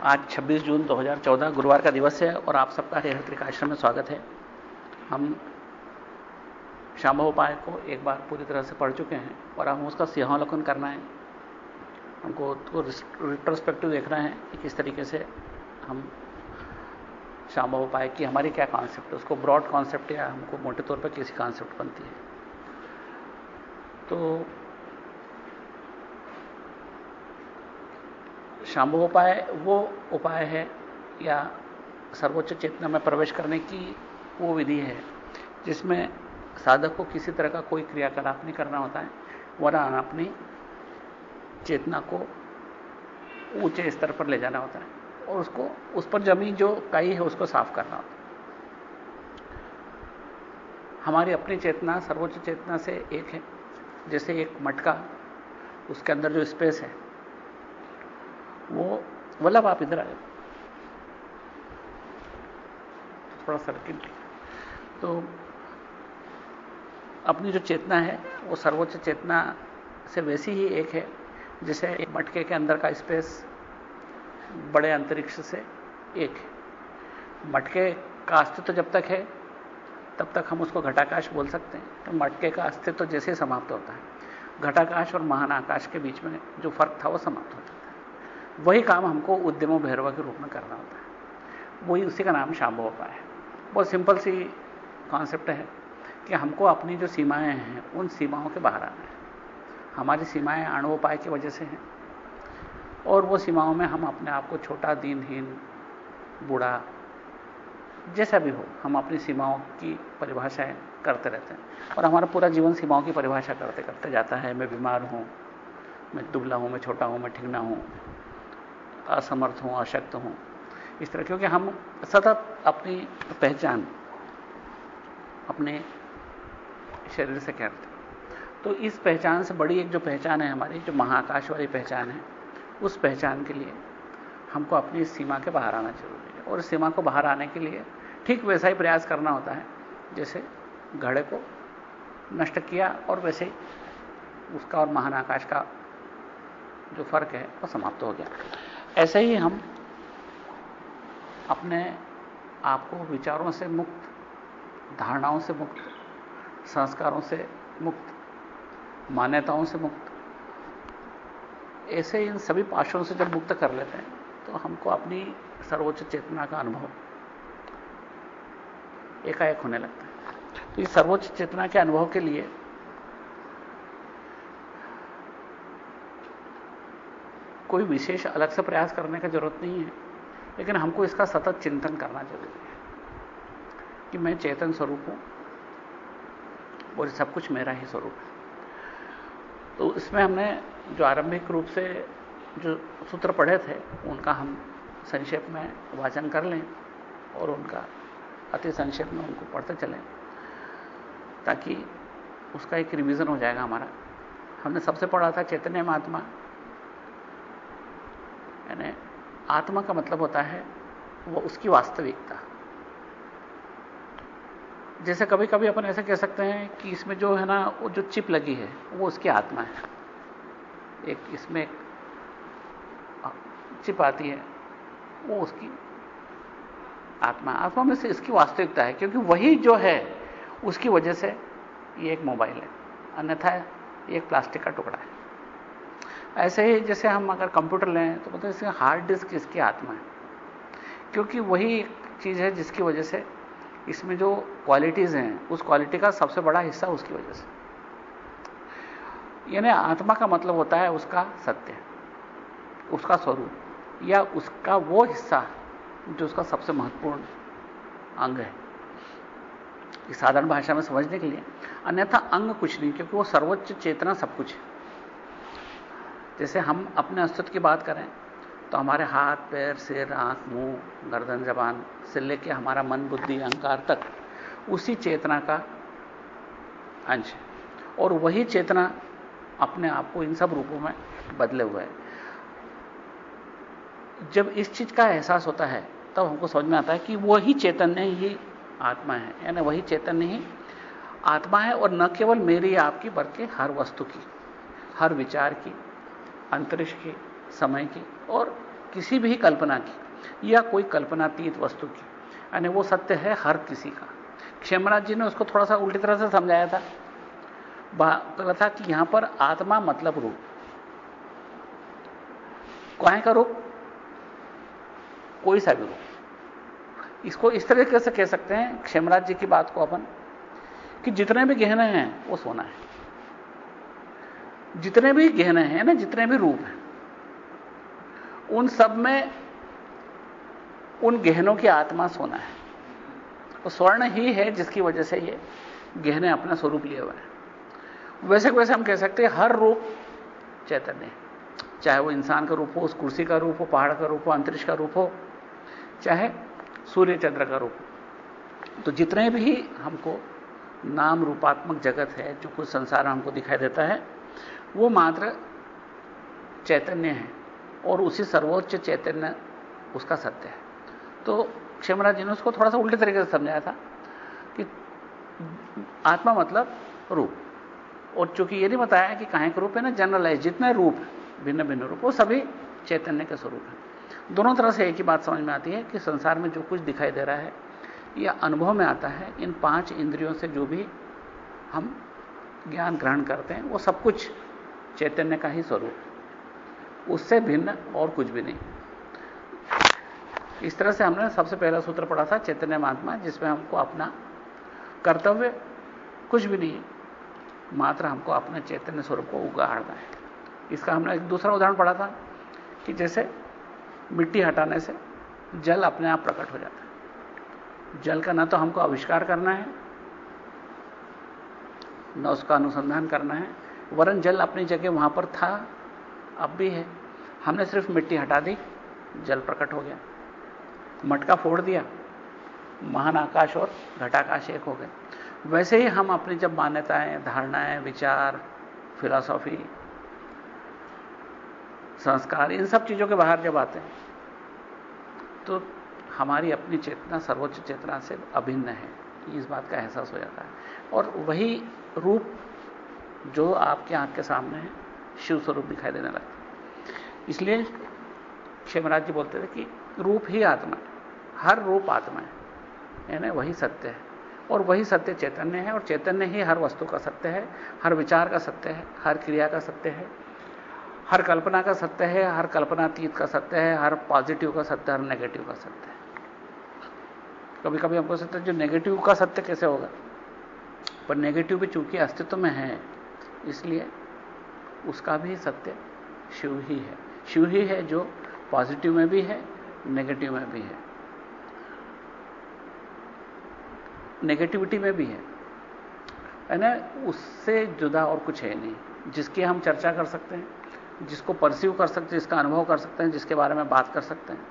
आज 26 जून 2014 गुरुवार का दिवस है और आप सबका हरिहर त्रिकाश्रम में स्वागत है। हम शांभव-उपाय को एक बार पूरी तरह से पढ़ चुके हैं और हम उसका सिंहावलोकन करना है। हमको रिट्रोस्पेक्टिव देखना है कि किस तरीके से हम शांभव-उपाय की हमारी क्या कॉन्सेप्ट है, उसको ब्रॉड कॉन्सेप्ट या हमको मोटे तौर पर कैसी कॉन्सेप्ट बनती है। तो शांभव-उपाय वो उपाय है या सर्वोच्च चेतना में प्रवेश करने की वो विधि है जिसमें साधक को किसी तरह का कोई क्रियाकलाप नहीं करना होता है, वरन अपनी चेतना को ऊंचे स्तर पर ले जाना होता है और उसको उस पर जमी जो काई है उसको साफ करना होता है। हमारी अपनी चेतना सर्वोच्च चेतना से एक है। जैसे एक मटका, उसके अंदर जो स्पेस है वो वल्लभ आप इधर आए, थोड़ा सर्किट। तो अपनी जो चेतना है वो सर्वोच्च चेतना से वैसी ही एक है जैसे एक मटके के अंदर का स्पेस बड़े अंतरिक्ष से एक है। मटके का अस्तित्व जब तक है तब तक हम उसको घटाकाश बोल सकते हैं। तो मटके का अस्तित्व जैसे समाप्त होता है, घटाकाश और महानाकाश के बीच में जो फर्क था वो समाप्त हो जाता है। वही काम हमको उद्यमो भैरवा के रूप में करना होता है। वही उसी का नाम शांभव-उपाय है। बहुत सिंपल सी कॉन्सेप्ट है कि हमको अपनी जो सीमाएं हैं उन सीमाओं के बाहर आना है। हमारी सीमाएं आणवोपाय की वजह से हैं और वो सीमाओं में हम अपने आप को छोटा, दीनहीन, बूढ़ा, जैसा भी हो, हम अपनी सीमाओं की परिभाषाएं करते रहते हैं और हमारा पूरा जीवन सीमाओं की परिभाषा करते करते जाता है। मैं बीमार हूं, मैं दुबला हूं, मैं छोटा हूं, मैं ठीक ना हूं, असमर्थ हूं, अशक्त हूं, इस तरह। क्योंकि हम सतत अपनी पहचान अपने शरीर से करते हैं। तो इस पहचान से बड़ी एक जो पहचान है हमारी, जो महाआकाश वाली पहचान है, उस पहचान के लिए हमको अपनी इस सीमा के बाहर आना जरूरी है। और इस सीमा को बाहर आने के लिए ठीक वैसा ही प्रयास करना होता है जैसे घड़े को नष्ट किया और वैसे ही उसका और महान आकाश का जो फर्क है वो समाप्त हो गया। ऐसे ही हम अपने आप को विचारों से मुक्त, धारणाओं से मुक्त, संस्कारों से मुक्त, मान्यताओं से मुक्त, ऐसे इन सभी पाशों से जब मुक्त कर लेते हैं तो हमको अपनी सर्वोच्च चेतना का अनुभव एकाएक होने लगता है। तो इस सर्वोच्च चेतना के अनुभव के लिए कोई विशेष अलग से प्रयास करने की जरूरत नहीं है, लेकिन हमको इसका सतत चिंतन करना जरूरी है कि मैं चेतन स्वरूप हूं और सब कुछ मेरा ही स्वरूप है। तो इसमें हमने जो आरंभिक रूप से जो सूत्र पढ़े थे उनका हम संक्षेप में वाचन कर लें और उनका अति संक्षेप में उनको पढ़ते चलें ताकि उसका एक रिवीजन हो जाएगा हमारा। हमने सबसे पढ़ा था चैतन्य में आत्मा, यानी आत्मा का मतलब होता है वो उसकी वास्तविकता। जैसे कभी कभी अपन ऐसे कह सकते हैं कि इसमें जो है ना, वो जो चिप लगी है वो उसकी आत्मा है। एक इसमें एक चिप आती है, वो उसकी आत्मा। आत्मा में से इसकी वास्तविकता है, क्योंकि वही जो है उसकी वजह से ये एक मोबाइल है, अन्यथा ये एक प्लास्टिक का टुकड़ा है। ऐसे ही जैसे हम अगर कंप्यूटर लें तो मतलब इसका हार्ड डिस्क इसकी आत्मा है, क्योंकि वही एक चीज है जिसकी वजह से इसमें जो क्वालिटीज हैं उस क्वालिटी का सबसे बड़ा हिस्सा उसकी वजह से। यानी आत्मा का मतलब होता है उसका सत्य, उसका स्वरूप या उसका वो हिस्सा जो उसका सबसे महत्वपूर्ण अंग है, इस साधारण भाषा में समझने के लिए। अन्यथा अंग कुछ नहीं, क्योंकि वो सर्वोच्च चेतना सब कुछ है। जैसे हम अपने अस्तित्व की बात करें तो हमारे हाथ, पैर, सिर, आंख, मुंह, गर्दन, जबान से लेकर हमारा मन, बुद्धि, अहंकार तक उसी चेतना का अंश है और वही चेतना अपने आप को इन सब रूपों में बदले हुए है। जब इस चीज का एहसास होता है तब हमको समझ में आता है कि वही चैतन्य ही आत्मा है, यानी वही चैतन्य ही आत्मा है। और न केवल मेरी आपकी बल्कि हर वस्तु की, हर विचार की, अंतरिक्ष की, समय की और किसी भी कल्पना की या कोई कल्पनातीत वस्तु की, यानी वो सत्य है हर किसी का। क्षेमराज जी ने उसको थोड़ा सा उल्टी तरह से समझाया था। कहा था कि यहां पर आत्मा मतलब रूप, काहे का रूप, कोई सा भी रूप। इसको इस तरीके से कह सकते हैं क्षेमराज जी की बात को अपन, कि जितने भी गहने हैं वो सोना है। जितने भी गहने हैं ना, जितने भी रूप हैं, उन सब में उन गहनों की आत्मा सोना है। वो स्वर्ण ही है जिसकी वजह से ये गहने अपना स्वरूप लिए हुए हैं। वैसे हम कह सकते हैं हर रूप चैतन्य है, चाहे वो इंसान का रूप हो, उस कुर्सी का रूप हो, पहाड़ का रूप हो, अंतरिक्ष का रूप हो, चाहे सूर्य चंद्र का रूप हो। तो जितने भी हमको नाम रूपात्मक जगत है, जो कुछ संसार हमको दिखाई देता है, वो मात्र चैतन्य है और उसी सर्वोच्च चैतन्य उसका सत्य है। तो क्षेमराज जी ने उसको थोड़ा सा उल्टे तरीके से समझाया था कि आत्मा मतलब रूप, और चूंकि ये नहीं बताया कि काहे का रूप है ना, जनरलाइज जितने रूप भिन्न भिन्न रूप, वो सभी चैतन्य के स्वरूप है। दोनों तरह से एक ही बात समझ में आती है कि संसार में जो कुछ दिखाई दे रहा है या अनुभव में आता है, इन 5 इंद्रियों से जो भी हम ज्ञान ग्रहण करते हैं, वो सब कुछ चैतन्य का ही स्वरूप है, उससे भिन्न और कुछ भी नहीं। इस तरह से हमने सबसे पहला सूत्र पढ़ा था चैतन्य महात्मा, जिसमें हमको अपना कर्तव्य कुछ भी नहीं है, मात्र हमको अपने चैतन्य स्वरूप को उगाड़ना है। इसका हमने एक दूसरा उदाहरण पढ़ा था कि जैसे मिट्टी हटाने से जल अपने आप प्रकट हो जाता है। जल का ना तो हमको आविष्कार करना है, न उसका अनुसंधान करना है, वरन जल अपनी जगह वहां पर था, अब भी है। हमने सिर्फ मिट्टी हटा दी, जल प्रकट हो गया। मटका फोड़ दिया, महान आकाश और घटाकाश एक हो गए। वैसे ही हम अपनी जब मान्यताएं, धारणाएं, विचार, फिलॉसफी, संस्कार, इन सब चीजों के बाहर जब आते हैं, तो हमारी अपनी चेतना सर्वोच्च चेतना से अभिन्न है, इस बात का एहसास हो जाता है। और वही रूप जो आपके आंख के सामने है, शिव स्वरूप दिखाई देने लगता है। इसलिए क्षेमराज जी बोलते थे कि रूप ही आत्मा है, हर रूप आत्मा है, यानी वही सत्य है, और वही सत्य चैतन्य है, और चैतन्य ही हर वस्तु का सत्य है, हर विचार का सत्य है, हर क्रिया का सत्य है, हर कल्पना का सत्य है, हर कल्पनातीत का सत्य है, हर पॉजिटिव का सत्य, हर नेगेटिव का सत्य है। कभी कभी हमको सोचते हैं जो नेगेटिव का सत्य कैसे होगा, पर नेगेटिव भी चूंकि अस्तित्व में है, इसलिए उसका भी सत्य शिव ही है। शिव ही है जो पॉजिटिव में भी है, नेगेटिव में भी है, नेगेटिविटी में भी है ना। उससे जुदा और कुछ है नहीं, जिसकी हम चर्चा कर सकते हैं, जिसको परसीव कर सकते हैं, जिसका अनुभव कर सकते हैं, जिसके बारे में बात कर सकते हैं,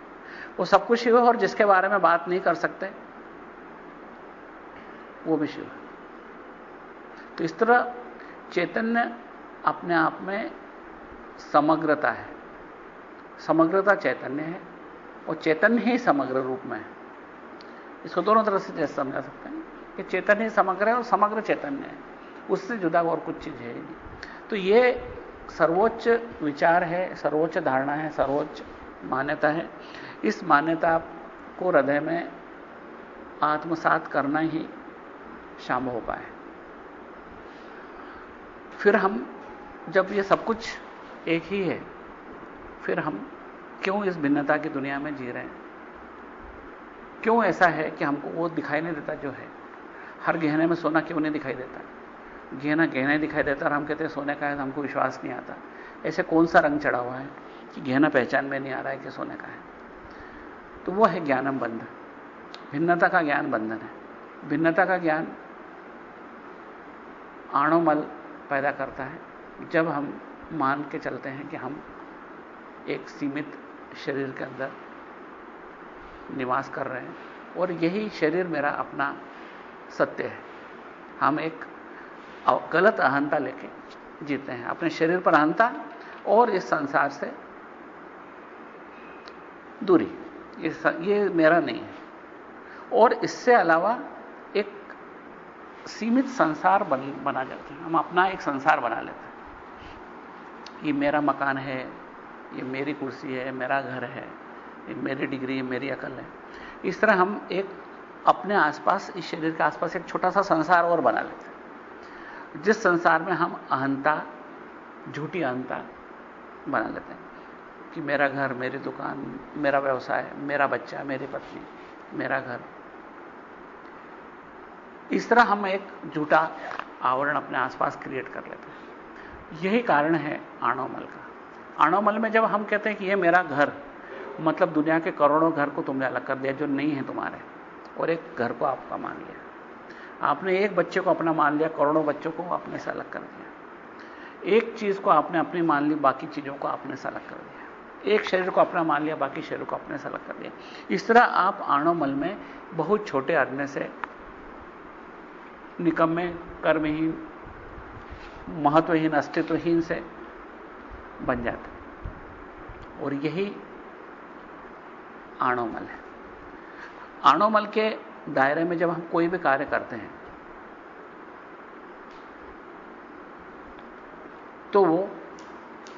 वो सब कुछ शिव है। और जिसके बारे में बात नहीं कर सकते, वो भी शिव है। तो इस तरह चैतन्य अपने आप में समग्रता है, समग्रता चैतन्य है, और चैतन्य ही समग्र रूप में है। इसको दोनों तरह से जैसे समझा सकते हैं कि चैतन्य ही समग्र है और समग्र चैतन्य है, उससे जुदा और कुछ चीज है ही नहीं। तो ये सर्वोच्च विचार है, सर्वोच्च धारणा है, सर्वोच्च मान्यता है। इस मान्यता को हृदय में आत्मसात करना ही शाम हो पाए। फिर हम जब ये सब कुछ एक ही है, फिर हम क्यों इस भिन्नता की दुनिया में जी रहे हैं? क्यों ऐसा है कि हमको वो दिखाई नहीं देता जो है? हर गहने में सोना क्यों नहीं दिखाई देता? गहना गहना दिखाई देता और हम कहते हैं सोने का है, तो हमको विश्वास नहीं आता। ऐसे कौन सा रंग चढ़ा हुआ है कि गहना पहचान में नहीं आ रहा है कि सोने का है? तो वो है ज्ञानम बंधन, भिन्नता का ज्ञान बंधन है। भिन्नता का ज्ञान आणोमल पैदा करता है, जब हम मान के चलते हैं कि हम एक सीमित शरीर के अंदर निवास कर रहे हैं और यही शरीर मेरा अपना सत्य है। हम एक गलत अहंता लेके जीते हैं, अपने शरीर पर अहंता और इस संसार से दूरी, ये मेरा नहीं है। और इससे अलावा एक सीमित संसार बना जाते हैं, हम अपना एक संसार बना लेते हैं। ये मेरा मकान है, ये मेरी कुर्सी है, मेरा घर है, ये मेरी डिग्री है, मेरी अकल है। इस तरह हम एक अपने आसपास, इस शरीर के आसपास एक छोटा सा संसार और बना लेते हैं, जिस संसार में हम अहंता, झूठी अहंता बना लेते हैं कि मेरा घर, मेरी दुकान, मेरा व्यवसाय, मेरा बच्चा, मेरी पत्नी, मेरा घर। इस तरह हम एक झूठा आवरण अपने आसपास क्रिएट कर लेते हैं। यही कारण है आणवमल का। आणवमल में जब हम कहते हैं कि यह मेरा घर, मतलब दुनिया के करोड़ों घर को तुमने अलग कर दिया जो नहीं है तुम्हारे, और एक घर को आपका मान लिया। आपने एक बच्चे को अपना मान लिया, करोड़ों बच्चों को अपने से अलग कर दिया। एक चीज को आपने अपनी मान ली, बाकी चीजों को अपने से अलग कर दिया। एक शरीर को अपना मान लिया, बाकी शरीर को अपने से अलग कर दिया। इस तरह आप आणवमल में बहुत छोटे अग्नि से, निकम्मे, कर्महीन, महत्वहीन, अस्तित्वहीन से बन जाते। और यही आणवमल है। आणवमल के दायरे में जब हम कोई भी कार्य करते हैं तो वो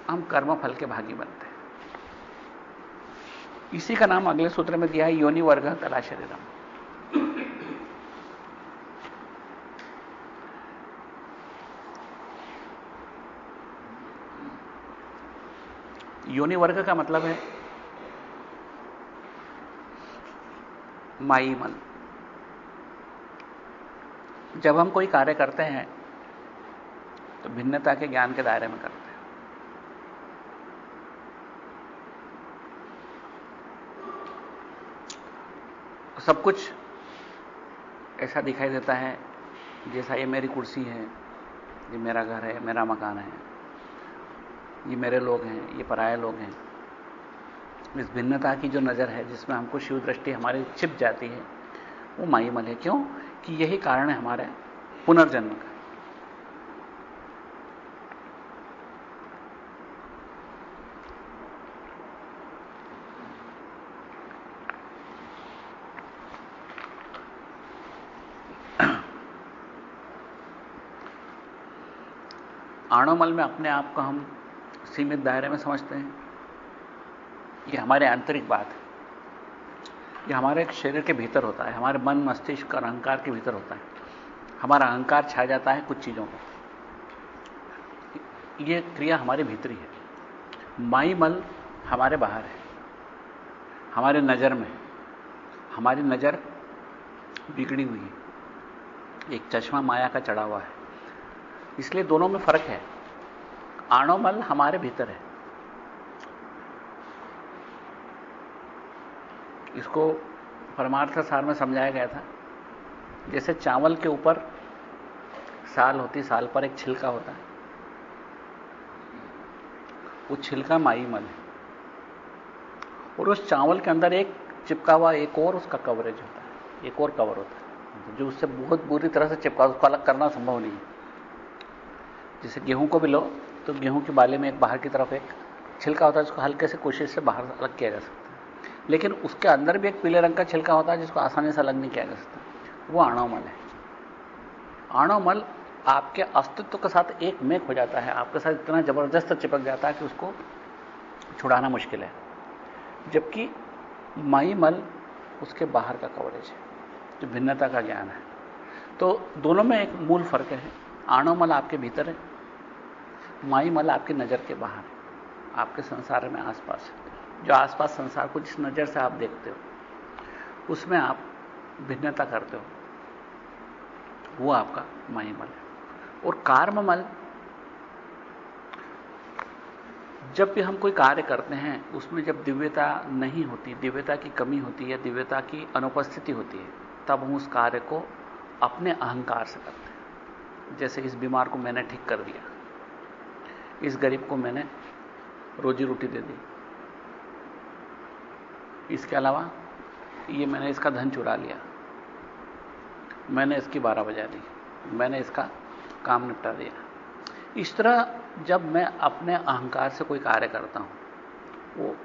हम कर्मफल के भागी बनते हैं। इसी का नाम अगले सूत्र में दिया है योनि वर्ग कला शरीरम। योनि वर्ग का मतलब है माई मन। जब हम कोई कार्य करते हैं तो भिन्नता के ज्ञान के दायरे में करते हैं। सब कुछ ऐसा दिखाई देता है जैसा ये मेरी कुर्सी है, ये मेरा घर है, मेरा मकान है, ये मेरे लोग हैं, ये पराये लोग हैं। इस भिन्नता की जो नजर है, जिसमें हमको शिव दृष्टि हमारी छिप जाती है, वो माईमल है। क्यों? कि यही कारण है हमारे पुनर्जन्म का। आणवमल में अपने आप को हम सीमित दायरे में समझते हैं। ये हमारे आंतरिक बात है। ये हमारे एक शरीर के भीतर होता है, हमारे मन, मस्तिष्क और अहंकार के भीतर होता है। हमारा अहंकार छा जाता है कुछ चीजों पर। यह क्रिया हमारे भीतरी है। माईमल हमारे बाहर है, हमारे नजर में। हमारी नजर बिगड़ी हुई है, एक चश्मा माया का चढ़ा हुआ है। इसलिए दोनों में फर्क है। आणवमल हमारे भीतर है। इसको परमार्थ सार में समझाया गया था, जैसे चावल के ऊपर साल होती, साल पर एक छिलका होता है, वो छिलका माईमल है। और उस चावल के अंदर एक चिपका हुआ एक और उसका कवरेज होता है, एक और कवर होता है जो उससे बहुत बुरी तरह से चिपका, उसको अलग करना संभव नहीं है। जैसे गेहूं को भी लो तो गेहूं के बाले में एक बाहर की तरफ एक छिलका होता है, जिसको हल्के से कोशिश से बाहर अलग किया जा सकता है। लेकिन उसके अंदर भी एक पीले रंग का छिलका होता है जिसको आसानी से अलग नहीं किया जा सकता। वो आणवमल है। आणवमल आपके अस्तित्व के साथ एक मेक हो जाता है, आपके साथ इतना जबरदस्त चिपक जाता है कि उसको छुड़ाना मुश्किल है। जबकि माईमल उसके बाहर का कवरेज है, जो भिन्नता का ज्ञान है। तो दोनों में एक मूल फर्क है। आणवमल आपके भीतर है, माईमल आपकी नजर के बाहर है, आपके संसार में आसपास है। जो आसपास संसार को जिस नजर से आप देखते हो उसमें आप भिन्नता करते हो, वो आपका माईमल है। और कार्ममल, जब भी हम कोई कार्य करते हैं उसमें जब दिव्यता नहीं होती, दिव्यता की कमी होती है, दिव्यता की अनुपस्थिति होती है, तब हम उस कार्य को अपने अहंकार से करते हैं। जैसे इस बीमार को मैंने ठीक कर दिया, इस गरीब को मैंने रोजी रोटी दे दी, इसके अलावा ये मैंने इसका धन चुरा लिया, मैंने इसकी 12 बजा दी, मैंने इसका काम निपटा दिया। इस तरह जब मैं अपने अहंकार से कोई कार्य करता हूं, वो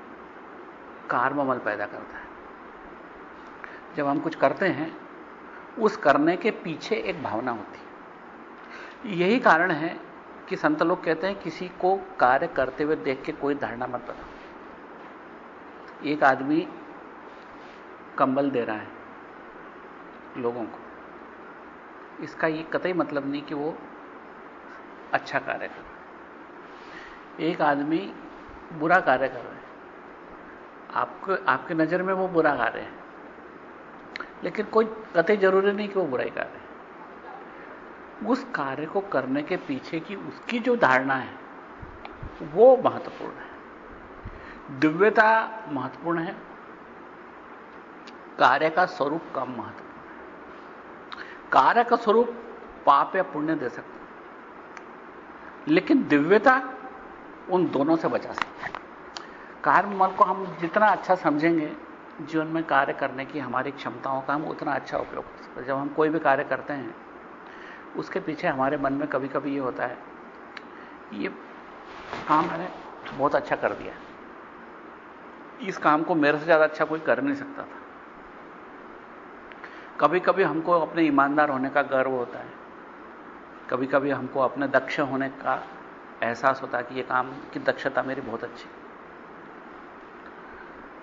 कार्ममल पैदा करता है। जब हम कुछ करते हैं, उस करने के पीछे एक भावना होती है। यही कारण है कि संत लोग कहते हैं किसी को कार्य करते हुए देख के कोई धारणा मत बनाओ। एक आदमी कंबल दे रहा है लोगों को, इसका ये कतई मतलब नहीं कि वो अच्छा कार्य कर रहा है। एक आदमी बुरा कार्य कर रहा है, आपके नजर में वो बुरा कार्य है, लेकिन कोई कतई जरूरी नहीं कि वो बुराई कर रहे हैं। उस कार्य को करने के पीछे की उसकी जो धारणा है वो महत्वपूर्ण है। दिव्यता महत्वपूर्ण है, कार्य का स्वरूप कम महत्वपूर्ण है। कार्य का स्वरूप पाप या पुण्य दे सकता है, लेकिन दिव्यता उन दोनों से बचा सकती है। कर्म को हम जितना अच्छा समझेंगे, जीवन में कार्य करने की हमारी क्षमताओं का हम उतना अच्छा उपयोग कर सकते हैं। जब हम कोई भी कार्य करते हैं, उसके पीछे हमारे मन में कभी कभी ये होता है, ये काम मैंने बहुत अच्छा कर दिया, इस काम को मेरे से ज्यादा अच्छा कोई कर नहीं सकता था। कभी कभी हमको अपने ईमानदार होने का गर्व होता है, कभी कभी हमको अपने दक्ष होने का एहसास होता है कि ये काम की दक्षता मेरी बहुत अच्छी।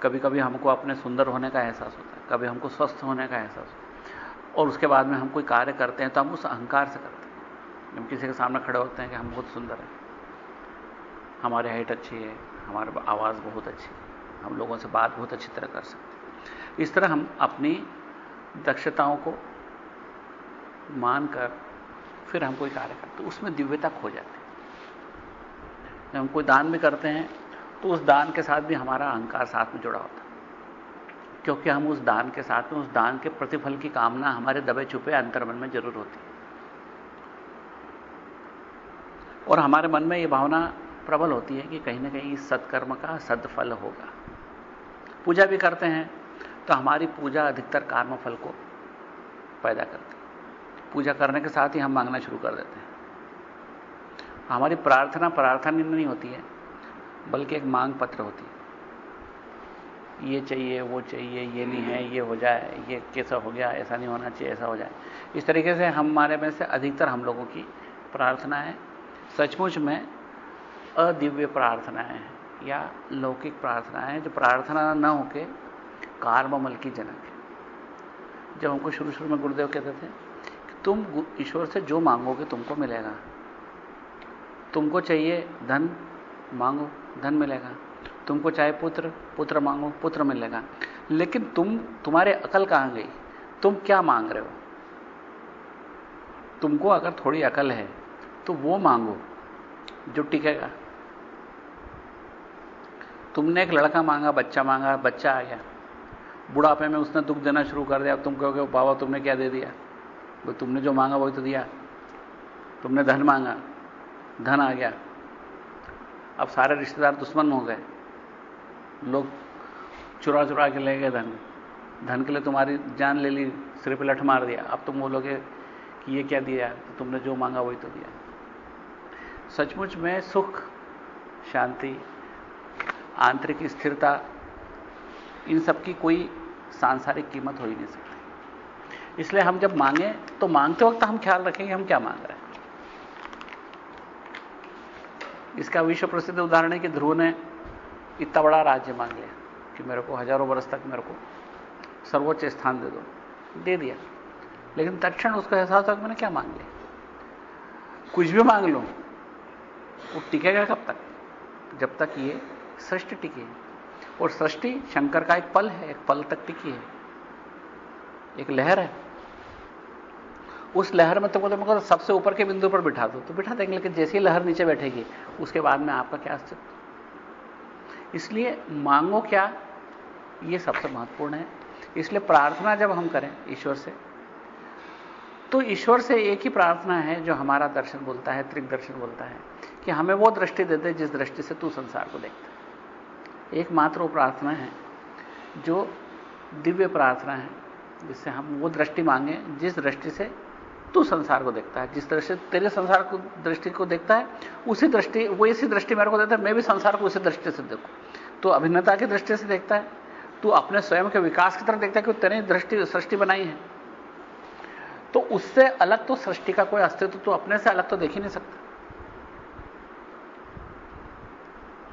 कभी कभी हमको अपने सुंदर होने का एहसास होता है, कभी हमको स्वस्थ होने का एहसास होता है। और उसके बाद में हम कोई कार्य करते हैं तो हम उस अहंकार से करते हैं। हम किसी के सामने खड़े होते हैं कि हम बहुत सुंदर हैं, हमारी हाइट अच्छी है, हमारी आवाज बहुत अच्छी है, हम लोगों से बात बहुत अच्छी तरह कर सकते हैं। इस तरह हम अपनी दक्षताओं को मानकर फिर हम कोई कार्य करते हैं, उसमें दिव्यता खो जाती है। जब हम कोई दान भी करते हैं तो उस दान के साथ भी हमारा अहंकार साथ में जुड़ा होता है, क्योंकि हम उस दान के साथ में उस दान के प्रतिफल की कामना हमारे दबे छुपे अंतर्मन में जरूर होती है, और हमारे मन में यह भावना प्रबल होती है कि कहीं ना कहीं इस सत्कर्म का सदफल होगा। पूजा भी करते हैं तो हमारी पूजा अधिकतर कर्म फल को पैदा करती है। पूजा करने के साथ ही हम मांगना शुरू कर देते हैं। हमारी प्रार्थना नहीं होती है, बल्कि एक मांग पत्र होती है। ये चाहिए, वो चाहिए, ये नहीं है, ये हो जाए, ये कैसा हो गया, ऐसा नहीं होना चाहिए, ऐसा हो जाए। इस तरीके से हमारे में से अधिकतर हम लोगों की प्रार्थनाएं सचमुच में अदिव्य प्रार्थनाएं हैं या लौकिक प्रार्थनाएं हैं, जो प्रार्थना न होके कार्ममल की जनक है। जब हमको शुरू शुरू में गुरुदेव कहते थे कि तुम ईश्वर से जो मांगोगे तुमको मिलेगा, तुमको चाहिए धन मांगो, धन मिलेगा, तुमको चाहे पुत्र मांगो, पुत्र मिलेगा, लेकिन तुम्हारे अकल कहां गई? तुम क्या मांग रहे हो? तुमको अगर थोड़ी अकल है तो वो मांगो जो टिकेगा। तुमने एक लड़का मांगा, बच्चा मांगा, बच्चा आ गया, बुढ़ापे में उसने दुख देना शुरू कर दिया। अब तुम कहोगे बाबा तुमने क्या दे दिया? वो तुमने जो मांगा वही तो दिया। तुमने धन मांगा, धन आ गया, अब सारे रिश्तेदार दुश्मन हो गए, लोग चुरा चुरा के ले गए धन के लिए तुम्हारी जान ले ली, सिर पे लठ मार दिया। अब तुम बोलोगे कि ये क्या दिया? तो तुमने जो मांगा वही तो दिया। सचमुच में सुख, शांति, आंतरिक स्थिरता, इन सब की कोई सांसारिक कीमत हो ही नहीं सकती। इसलिए हम जब मांगे तो मांगते वक्त हम ख्याल रखेंगे हम क्या मांग रहे हैं। इसका विश्व प्रसिद्ध उदाहरण है कि ध्रुव ने इतना बड़ा राज्य मांग लिया कि मेरे को हजारों वर्ष तक मेरे को सर्वोच्च स्थान दे दिया, लेकिन तत्क्षण उसको एहसास हुआ कि मैंने क्या मांग लिया। कुछ भी मांग लो वो टिकेगा कब तक? जब तक ये सृष्टि टिकी है। और सृष्टि शंकर का एक पल है, एक पल तक टिकी है, एक लहर है। उस लहर में तुमको सबसे ऊपर के बिंदु पर बिठा दो तो बिठा देंगे, लेकिन जैसी लहर नीचे बैठेगी उसके बाद में आपका क्या अस्तित्व। इसलिए मांगो क्या, यह सबसे महत्वपूर्ण है। इसलिए प्रार्थना जब हम करें ईश्वर से, तो ईश्वर से एक ही प्रार्थना है जो हमारा दर्शन बोलता है, त्रिक दर्शन बोलता है कि हमें वो दृष्टि दे दे जिस दृष्टि से तू संसार को देखता है। एकमात्र वो प्रार्थना है जो दिव्य प्रार्थना है, जिससे हम वो दृष्टि मांगे जिस दृष्टि से तू संसार को देखता है। जिस तरह से तेरे संसार को दृष्टि को देखता है, उसी दृष्टि वो इसी दृष्टि मेरे को देता है, मैं भी संसार को उसी दृष्टि से देखूं। तो अभिन्नता की दृष्टि से देखता है, तू अपने स्वयं के विकास की तरफ देखता है कि तेरे दृष्टि सृष्टि बनाई है, तो उससे अलग तो सृष्टि का कोई अस्तित्व तो अपने से अलग तो देख ही नहीं सकता।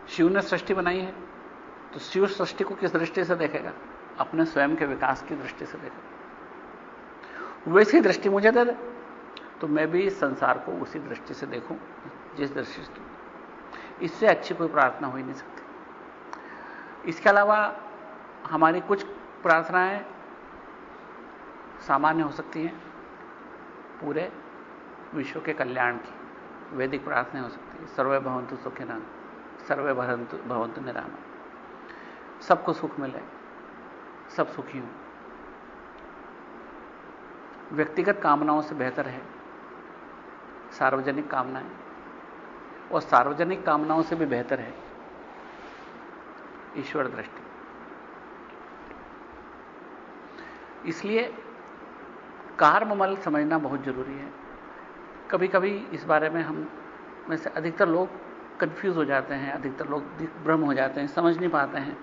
शिव ने सृष्टि बनाई है, तो शिव सृष्टि को किस दृष्टि से देखेगा? अपने स्वयं के विकास की दृष्टि से देखेगा। वैसी दृष्टि मुझे दे दे तो मैं भी इस संसार को उसी दृष्टि से देखूं जिस दृष्टि से। इससे अच्छी कोई प्रार्थना हो ही नहीं सकती। इसके अलावा हमारी कुछ प्रार्थनाएं सामान्य हो सकती हैं, पूरे विश्व के कल्याण की वैदिक प्रार्थना हो सकती है। सर्वे भवन्तु सुखिनः, सर्वे भवन्तु निरामया, सबको सुख मिले, सब सुखी हों। व्यक्तिगत कामनाओं से बेहतर है सार्वजनिक कामनाएं, और सार्वजनिक कामनाओं से भी बेहतर है ईश्वर दृष्टि। इसलिए कार्ममल समझना बहुत जरूरी है। कभी कभी इस बारे में हम में से अधिकतर लोग कंफ्यूज हो जाते हैं, अधिकतर लोग दिग्भ्रम हो जाते हैं, समझ नहीं पाते हैं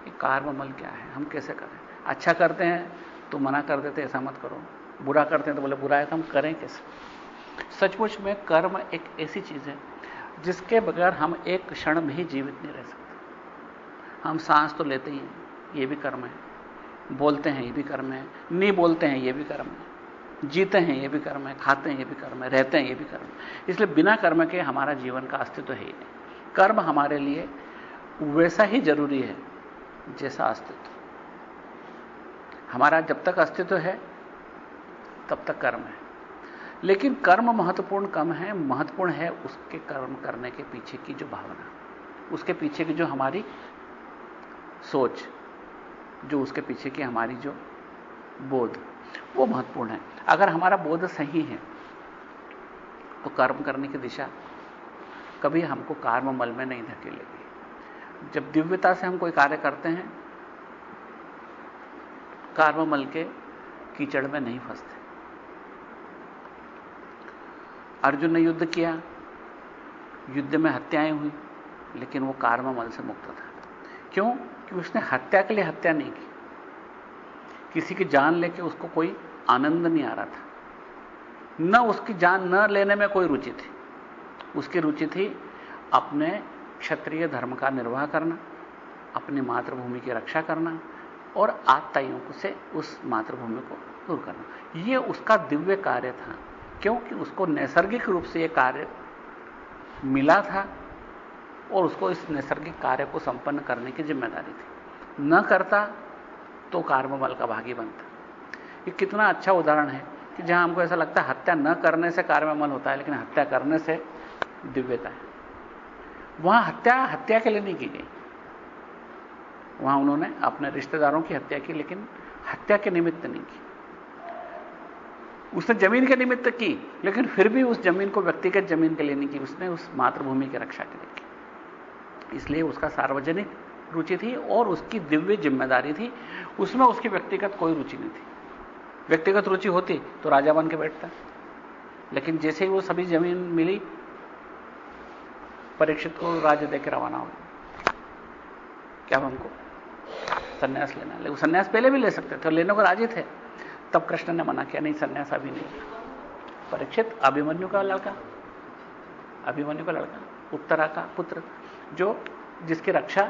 कि कार्ममल क्या है, हम कैसे करें। अच्छा करते हैं तो मना कर देते ऐसा मत करो, बुरा करते हैं तो बोले बुरा है तो हम करें कैसे। सचमुच में कर्म एक ऐसी चीज है जिसके बगैर हम एक क्षण भी जीवित नहीं रह सकते। हम सांस तो लेते ही हैं, ये भी कर्म है, बोलते हैं ये भी कर्म है, नहीं बोलते हैं ये भी कर्म है, जीते हैं ये भी कर्म है, खाते हैं ये भी कर्म है, रहते हैं ये भी कर्म है। इसलिए बिना कर्म के हमारा जीवन का अस्तित्व है ही नहीं। कर्म हमारे लिए वैसा ही जरूरी है जैसा अस्तित्व। हमारा जब तक अस्तित्व है तब तक कर्म है, लेकिन कर्म महत्वपूर्ण कम है, महत्वपूर्ण है उसके कर्म करने के पीछे की जो भावना, उसके पीछे की जो हमारी सोच, जो उसके पीछे की हमारी जो बोध, वो महत्वपूर्ण है। अगर हमारा बोध सही है तो कर्म करने की दिशा कभी हमको कर्ममल में नहीं धकेलेगी। जब दिव्यता से हम कोई कार्य करते हैं, कर्ममल के कीचड़ में नहीं फंसते। अर्जुन ने युद्ध किया, युद्ध में हत्याएं हुई, लेकिन वो कर्ममल से मुक्त था। क्यों? कि उसने हत्या के लिए हत्या नहीं की, किसी की जान लेके उसको कोई आनंद नहीं आ रहा था, न उसकी जान न लेने में कोई रुचि थी। उसकी रुचि थी अपने क्षत्रिय धर्म का निर्वाह करना, अपनी मातृभूमि की रक्षा करना और आतताइयों से उस मातृभूमि को दूर करना। यह उसका दिव्य कार्य था, क्योंकि उसको नैसर्गिक रूप से यह कार्य मिला था और उसको इस नैसर्गिक कार्य को संपन्न करने की जिम्मेदारी थी। न करता तो कर्ममल का भागी बनता। ये कितना अच्छा उदाहरण है कि जहां हमको ऐसा लगता है हत्या न करने से कर्ममल होता है, लेकिन हत्या करने से दिव्यता है। वहां हत्या के लिए नहीं की गई, वहां उन्होंने अपने रिश्तेदारों की हत्या की, लेकिन हत्या के निमित्त नहीं की। उसने जमीन के निमित्त की, लेकिन फिर भी उस जमीन को व्यक्तिगत जमीन के लिए नहीं की, उसने उस मातृभूमि की रक्षा के लिए की। इसलिए उसका सार्वजनिक रुचि थी और उसकी दिव्य जिम्मेदारी थी, उसमें उसकी व्यक्तिगत कोई रुचि नहीं थी। व्यक्तिगत रुचि होती तो राजा बन के बैठता, लेकिन जैसे ही वो सभी जमीन मिली, परीक्षित को राज्य देकर रवाना हो गया। क्या हमको संन्यास लेना, लेकिन संन्यास पहले भी ले सकते थे, लेने को राजी थे। तब कृष्ण ने मना किया, नहीं संन्यास अभी नहीं। परीक्षित अभिमन्यु का लड़का, उत्तरा का पुत्र, जिसकी रक्षा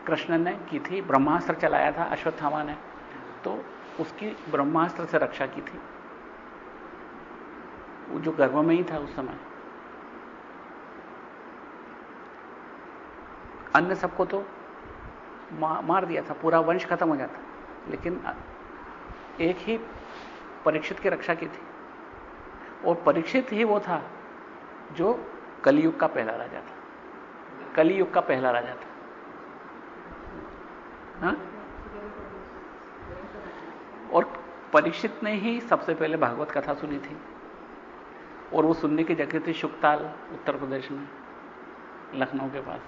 कृष्ण ने की थी, ब्रह्मास्त्र चलाया था अश्वत्थामा ने, तो उसकी ब्रह्मास्त्र से रक्षा की थी। वो जो गर्भ में ही था उस समय, अन्य सबको तो मार दिया था, पूरा वंश खत्म हो जाता, लेकिन एक ही परीक्षित की रक्षा की थी। और परीक्षित ही वो था जो कलियुग का पहला राजा था, कलियुग का पहला राजा था। हाँ? और परीक्षित ने ही सबसे पहले भागवत कथा सुनी थी, और वो सुनने की जगह थी शुकताल, उत्तर प्रदेश में, लखनऊ के पास।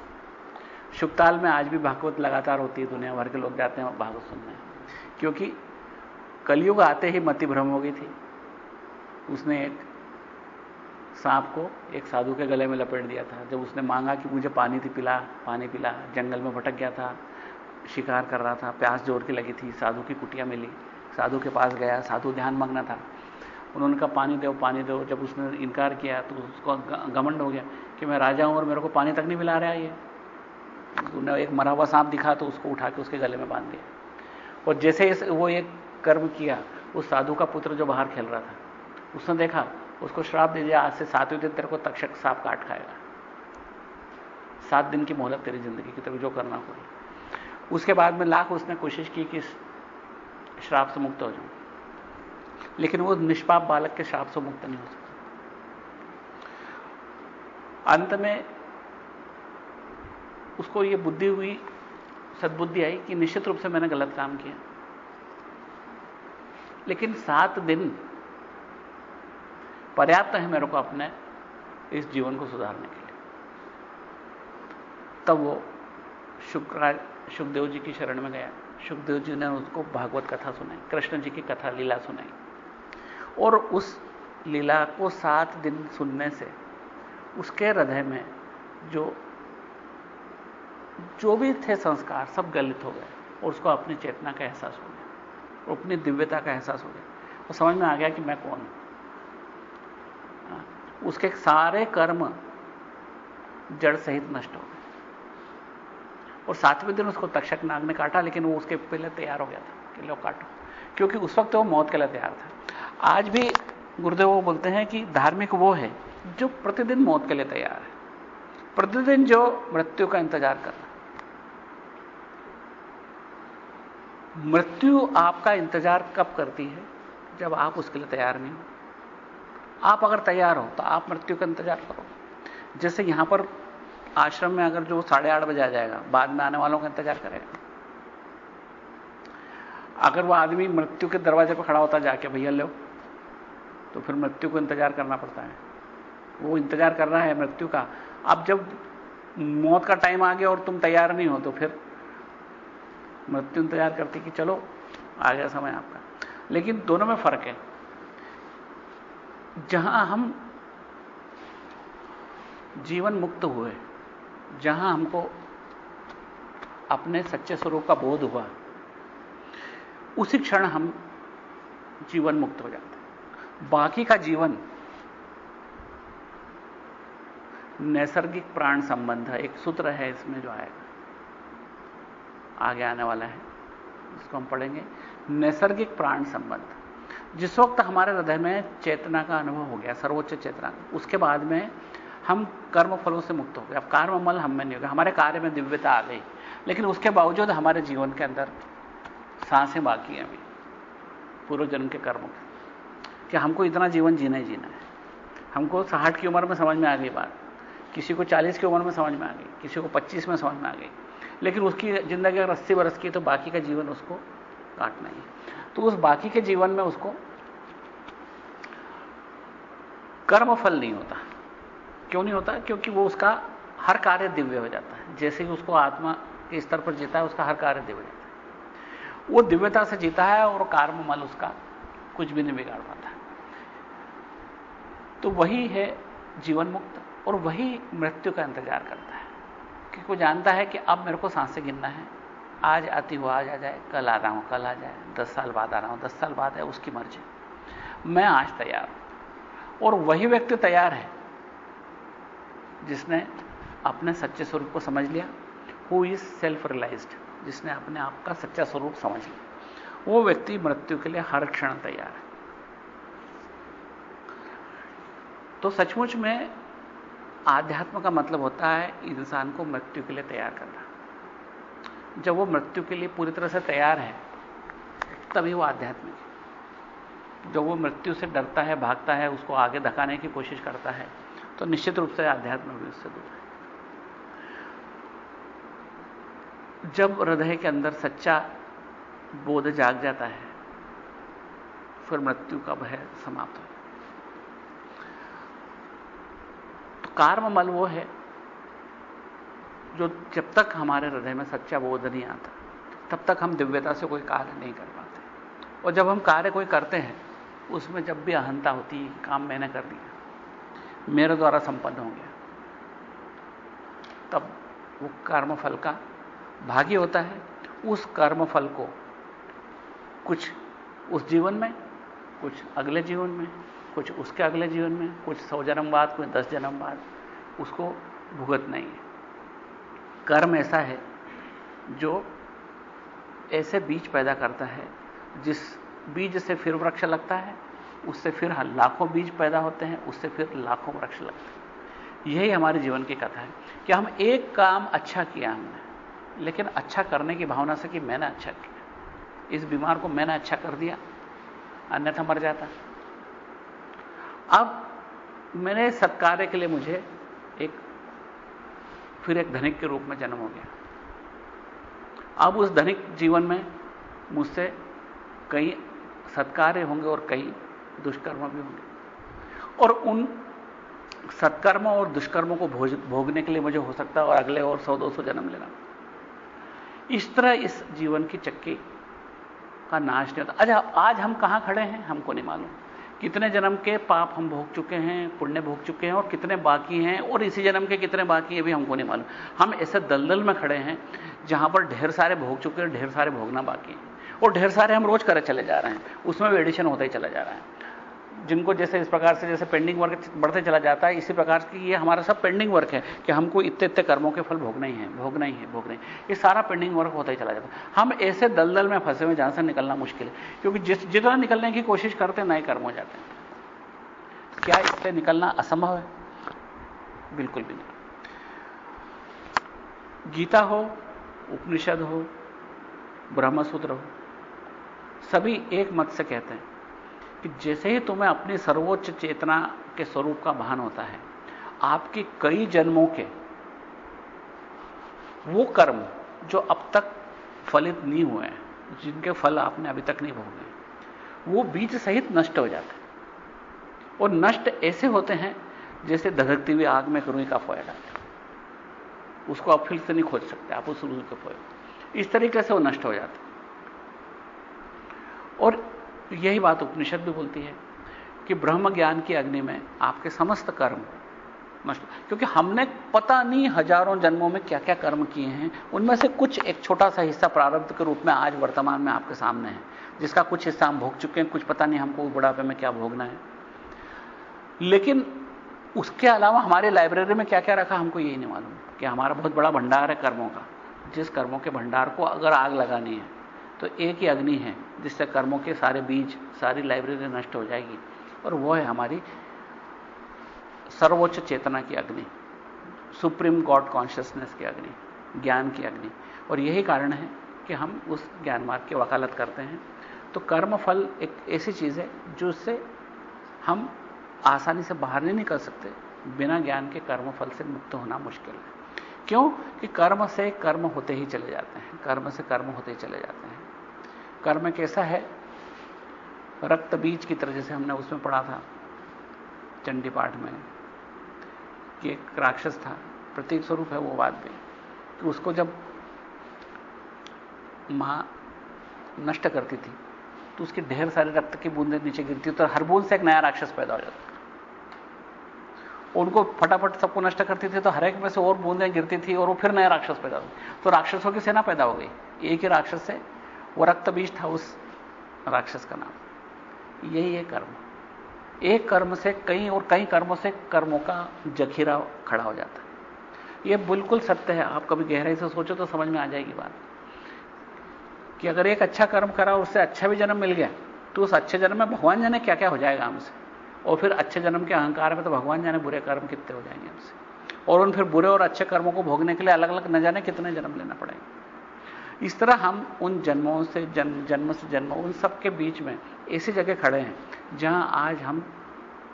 शुकताल में आज भी भागवत लगातार होती है, दुनिया भर के लोग जाते हैं भागवत सुनने, क्योंकि कलयुग आते ही मति भ्रम हो गई थी। उसने एक सांप को एक साधु के गले में लपेट दिया था। जब उसने मांगा कि मुझे पानी पिला, जंगल में भटक गया था, शिकार कर रहा था, प्यास जोर की लगी थी, साधु की कुटिया मिली, साधु के पास गया, साधु ध्यान मग्न था, उन्होंने कहा पानी दो। जब उसने इनकार किया तो उसको घमंड हो गया कि मैं राजा हूं और मेरे को पानी तक नहीं मिला रहा है ये। उन्हें एक मरा हुआ सांप दिखा तो उसको उठा के उसके गले में बांध दिया। और जैसे वो एक कर्म किया, उस साधु का पुत्र जो बाहर खेल रहा था, उसने देखा, उसको श्राप दे दिया, आज से 7वें दिन तेरे को तक्षक सांप काट खाएगा, 7 दिन की मोहलत तेरी जिंदगी की, तेरे को जो करना हो। उसके बाद में लाख उसने कोशिश की कि श्राप से मुक्त हो जाऊं, लेकिन वो निष्पाप बालक के श्राप से मुक्त नहीं हो सका। अंत में उसको ये बुद्धि हुई, सद्बुद्धि आई कि निश्चित रूप से मैंने गलत काम किया, लेकिन 7 दिन पर्याप्त है मेरे को अपने इस जीवन को सुधारने के लिए। तब वो शुकदेव जी की शरण में गया। शुकदेव जी ने उसको भागवत कथा सुनाई, कृष्ण जी की कथा लीला सुनाई, और उस लीला को 7 दिन सुनने से उसके हृदय में जो भी थे संस्कार सब गलित हो गए, और उसको अपनी चेतना का एहसास हो गया, और अपनी दिव्यता का एहसास हो गया। वो समझ में आ गया कि मैं कौन हूं। उसके सारे कर्म जड़ सहित नष्ट हो गए। और 7वें दिन उसको तक्षक नाग ने काटा, लेकिन वो उसके पहले तैयार हो गया था कि लो काटो, क्योंकि उस वक्त वो मौत के लिए तैयार था। आज भी गुरुदेव वो बोलते हैं कि धार्मिक वो है जो प्रतिदिन मौत के लिए तैयार है, प्रतिदिन जो मृत्यु का इंतजार कर रहा है। मृत्यु आपका इंतजार कब करती है? जब आप उसके लिए तैयार नहीं हो। आप अगर तैयार हो तो आप मृत्यु का इंतजार करो। जैसे यहां पर आश्रम में अगर जो 8:30 बजे आ जाएगा, बाद में आने वालों का इंतजार करेगा। अगर वो आदमी मृत्यु के दरवाजे पर खड़ा होता जाके, भैया लो, तो फिर मृत्यु को इंतजार करना पड़ता है। वो इंतजार कर रहा है मृत्यु का। अब जब मौत का टाइम आ गया और तुम तैयार नहीं हो, तो फिर मृत्यु इंतजार करती कि चलो आ गया समय आपका। लेकिन दोनों में फर्क है। जहां हम जीवन मुक्त हुए, जहां हमको अपने सच्चे स्वरूप का बोध हुआ, उसी क्षण हम जीवन मुक्त हो जाते हैं। बाकी का जीवन नैसर्गिक प्राण संबंध है। एक सूत्र है इसमें जो आएगा, आगे आने वाला है, इसको हम पढ़ेंगे। नैसर्गिक प्राण संबंध। जिस वक्त हमारे हृदय में चेतना का अनुभव हो गया, सर्वोच्च चेतना, उसके बाद में हम कर्म फलों से मुक्त हो गए। अब कर्म अमल हम में नहीं हो गया, हमारे कार्य में दिव्यता आ गई, लेकिन उसके बावजूद हमारे जीवन के अंदर सांसें बाकी हैं अभी, पूर्व जन्म के कर्मों की, कि हमको इतना जीवन जीना ही जीना है। हमको 60 की उम्र में समझ में आ गई बात, किसी को 40 की उम्र में समझ में आ गई, किसी को 25 में समझ में आ गई, लेकिन उसकी जिंदगी अगर 80 वर्ष की, तो बाकी का जीवन उसको काटना ही। तो उस बाकी के जीवन में उसको कर्मफल नहीं होता। क्यों नहीं होता? क्योंकि वो उसका हर कार्य दिव्य हो जाता है। जैसे ही उसको आत्मा के स्तर पर जीता है, उसका हर कार्य दिव्य हो जाता है। वो दिव्यता से जीता है, और कर्ममल उसका कुछ भी नहीं बिगाड़ पाता। तो वही है जीवन मुक्त, और वही मृत्यु का इंतजार करता है, क्योंकि वो जानता है कि अब मेरे को सांसें गिनना है। आज आती हुआ आज आ जाए, कल आ रहा हूं कल आ जाए, 10 साल बाद आ रहा हूं 10 साल बाद है, उसकी मर्जी। मैं आज तैयार हूं। और वही व्यक्ति तैयार है जिसने अपने सच्चे स्वरूप को समझ लिया, हु इज सेल्फ रियलाइज्ड, जिसने अपने आप का सच्चा स्वरूप समझ लिया। वो व्यक्ति मृत्यु के लिए हर क्षण तैयार है। तो सचमुच में आध्यात्म का मतलब होता है इंसान को मृत्यु के लिए तैयार करना। जब वो मृत्यु के लिए पूरी तरह से तैयार है, तभी वो आध्यात्मिक है। जब वो मृत्यु से डरता है, भागता है, उसको आगे धकाने की कोशिश करता है, तो निश्चित रूप से आध्यात्म भी उससे दूर है। जब हृदय के अंदर सच्चा बोध जाग जाता है, फिर मृत्यु का भय समाप्त हो। तो कर्ममल वो है जो जब तक हमारे हृदय में सच्चा बोध नहीं आता, तब तक हम दिव्यता से कोई कार्य नहीं कर पाते। और जब हम कार्य कोई करते हैं, उसमें जब भी अहंता होती है, काम मैंने कर दिया, मेरे द्वारा संपन्न हो गया, तब वो कर्मफल का भागी होता है। उस कर्मफल को कुछ उस जीवन में, कुछ अगले जीवन में, कुछ उसके अगले जीवन में, कुछ 100 जन्म बाद, कुछ 10 जन्म बाद उसको भुगतना ही है। कर्म ऐसा है जो ऐसे बीज पैदा करता है, जिस बीज से फिर वृक्ष लगता है, उससे फिर लाखों बीज पैदा होते हैं, उससे फिर लाखों वृक्ष लगते हैं। यही हमारे जीवन की कथा है कि हम एक काम अच्छा किया हमने, लेकिन अच्छा करने की भावना से कि मैंने अच्छा किया, इस बीमार को मैंने अच्छा कर दिया, अन्यथा मर जाता। अब मेरे सत्कार्य के लिए मुझे फिर एक धनिक के रूप में जन्म हो गया। अब उस धनिक जीवन में मुझसे कई सत्कार्य होंगे और कई दुष्कर्म भी होंगे, और उन सत्कर्मों और दुष्कर्मों को भोगने के लिए मुझे हो सकता है और अगले और 100-200 जन्म लेना। इस तरह इस जीवन की चक्की का नाश नहीं होता। अच्छा, आज हम कहां खड़े हैं हमको नहीं मालूम। कितने जन्म के पाप हम भोग चुके हैं, पुण्य भोग चुके हैं, और कितने बाकी हैं, और इसी जन्म के कितने बाकी हैं भी हमको नहीं मालूम। हम ऐसे दलदल में खड़े हैं जहां पर ढेर सारे भोग चुके हैं, ढेर सारे भोगना बाकी हैं, और ढेर सारे हम रोज करे चले जा रहे हैं, उसमें भी एडिशन होता ही चला जा रहा है। जिनको जैसे इस प्रकार से जैसे पेंडिंग वर्क बढ़ते चला जाता है, इसी प्रकार की ये हमारा सब पेंडिंग वर्क है कि हमको इतने इतने कर्मों के फल भोगना ही है, भोगना ही है, भोगना ही। ये सारा पेंडिंग वर्क होता ही चला जाता है। हम ऐसे दलदल में फंसे हुए जहां से निकलना मुश्किल है, क्योंकि जितना निकलने की कोशिश करते नए कर्म हो जाते हैं। क्या इससे निकलना असंभव है? बिल्कुल भी नहीं। गीता हो, उपनिषद हो, ब्रह्मसूत्र हो, सभी एक मत से कहते हैं कि जैसे ही तुम्हें अपनी सर्वोच्च चेतना के स्वरूप का भान होता है, आपके कई जन्मों के वो कर्म जो अब तक फलित नहीं हुए हैं, जिनके फल आपने अभी तक नहीं भोगे, वो बीज सहित नष्ट हो जाते हैं। और नष्ट ऐसे होते हैं जैसे धधकती हुई आग में रुई का फोया डालते हैं, उसको आप फिर से नहीं खोज सकते, आप उस रुई के फोए, इस तरीके से वो नष्ट हो जाते हैं। और यही बात उपनिषद भी बोलती है कि ब्रह्म ज्ञान की अग्नि में आपके समस्त कर्म नष्ट, क्योंकि हमने पता नहीं हजारों जन्मों में क्या क्या कर्म किए हैं, उनमें से कुछ एक छोटा सा हिस्सा प्रारब्ध के रूप में आज वर्तमान में आपके सामने है, जिसका कुछ हिस्सा हम भोग चुके हैं, कुछ पता नहीं हमको बुढ़ापे में क्या भोगना है। लेकिन उसके अलावा हमारे लाइब्रेरी में क्या क्या रखा हमको यही नहीं मालूम, कि हमारा बहुत बड़ा भंडार है कर्मों का, जिस कर्मों के भंडार को अगर आग लगानी है तो एक ही अग्नि है जिससे कर्मों के सारे बीज, सारी लाइब्रेरी नष्ट हो जाएगी, और वह है हमारी सर्वोच्च चेतना की अग्नि, सुप्रीम गॉड कॉन्शियसनेस की अग्नि, ज्ञान की अग्नि। और यही कारण है कि हम उस ज्ञान मार्ग की वकालत करते हैं। तो कर्म फल एक ऐसी चीज है जो उससे हम आसानी से बाहर नहीं निकल सकते। बिना ज्ञान के कर्म फल से मुक्त होना मुश्किल है। क्यों? कि कर्म से कर्म होते ही चले जाते हैं, कर्म से कर्म होते ही चले जाते हैं। कर्म कैसा है? रक्त बीज की तरह, जैसे हमने उसमें पढ़ा था चंडी पाठ में कि एक राक्षस था, प्रतीक स्वरूप है वो बात भी, कि उसको जब मां नष्ट करती थी तो उसके ढेर सारे रक्त की बूंदें नीचे गिरती, तो हर बूंद से एक नया राक्षस पैदा हो जाता। उनको फटाफट सबको नष्ट करती थी तो हर एक में से और बूंदें गिरती थी और वो फिर नया राक्षस पैदा हो, तो राक्षसों की सेना पैदा हो गई। एक ही राक्षस से, वो रक्त बीज था उस राक्षस का नाम। यही है कर्म। एक कर्म से कई और कई कर्मों से कर्मों का जखीरा खड़ा हो जाता है। यह बिल्कुल सत्य है। आप कभी गहराई से सोचो तो समझ में आ जाएगी बात, कि अगर एक अच्छा कर्म करा और उससे अच्छा भी जन्म मिल गया तो उस अच्छे जन्म में भगवान जाने क्या क्या हो जाएगा हमसे, और फिर अच्छे जन्म के अहंकार में तो भगवान जाने बुरे कर्म कितने हो जाएंगे हमसे, और उन फिर बुरे और अच्छे कर्मों को भोगने के लिए अलग अलग न जाने कितने जन्म लेना पड़ेगा। इस तरह हम उन जन्मों से जन्म से जन्म, उन सब के बीच में ऐसी जगह खड़े हैं जहां आज हम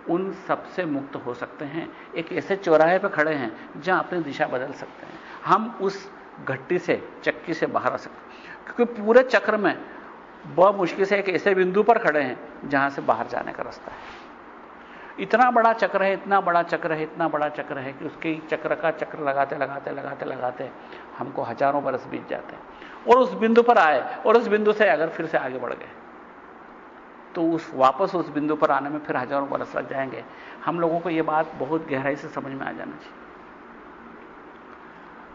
उन सब से मुक्त हो सकते हैं। एक ऐसे चौराहे पर खड़े हैं जहां अपनी दिशा बदल सकते हैं। हम उस घट्टी से, चक्की से बाहर आ सकते हैं, क्योंकि पूरे चक्र में बहुत मुश्किल से एक ऐसे बिंदु पर खड़े हैं जहां से बाहर जाने का रास्ता है। इतना बड़ा चक्र है, इतना बड़ा चक्र है, इतना बड़ा चक्र है कि उसके चक्र का चक्र लगाते लगाते लगाते लगाते हमको हजारों बरस बीत जाते हैं, और उस बिंदु पर आए, और उस बिंदु से अगर फिर से आगे बढ़ गए तो वापस उस बिंदु पर आने में फिर हजारों बरस लग जाएंगे। हम लोगों को यह बात बहुत गहराई से समझ में आ जाना चाहिए।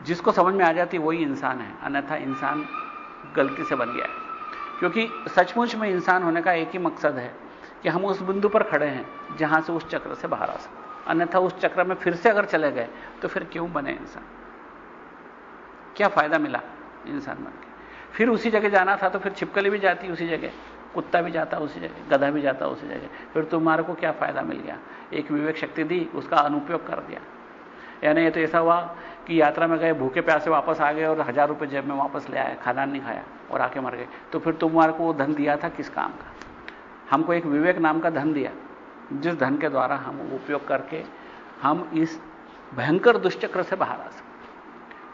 जिसको समझ में आ जाती वही इंसान है, अन्यथा इंसान गलती से बन गया है। क्योंकि सचमुच में इंसान होने का एक ही मकसद है कि हम उस बिंदु पर खड़े हैं जहां से उस चक्र से बाहर आ सकते, अन्यथा उस चक्र में फिर से अगर चले गए तो फिर क्यों बने इंसान। क्या फायदा मिला इंसान बन के? फिर उसी जगह जाना था तो फिर छिपकली भी जाती उसी जगह, कुत्ता भी जाता उसी जगह, गधा भी जाता उसी जगह, फिर तुम्हारे को क्या फायदा मिल गया? एक विवेक शक्ति दी, उसका अनुपयोग कर दिया। यानी ये तो ऐसा हुआ कि यात्रा में गए, भूखे प्यासे वापस आ गए और 1000 रुपए जेब में वापस ले आए, खाना नहीं खाया और आके मर गए। तो फिर तुम्हारे को वो धन दिया था किस काम का? हमको एक विवेक नाम का धन दिया, जिस धन के द्वारा हम उपयोग करके हम इस भयंकर दुष्चक्र से बाहर आ सकते।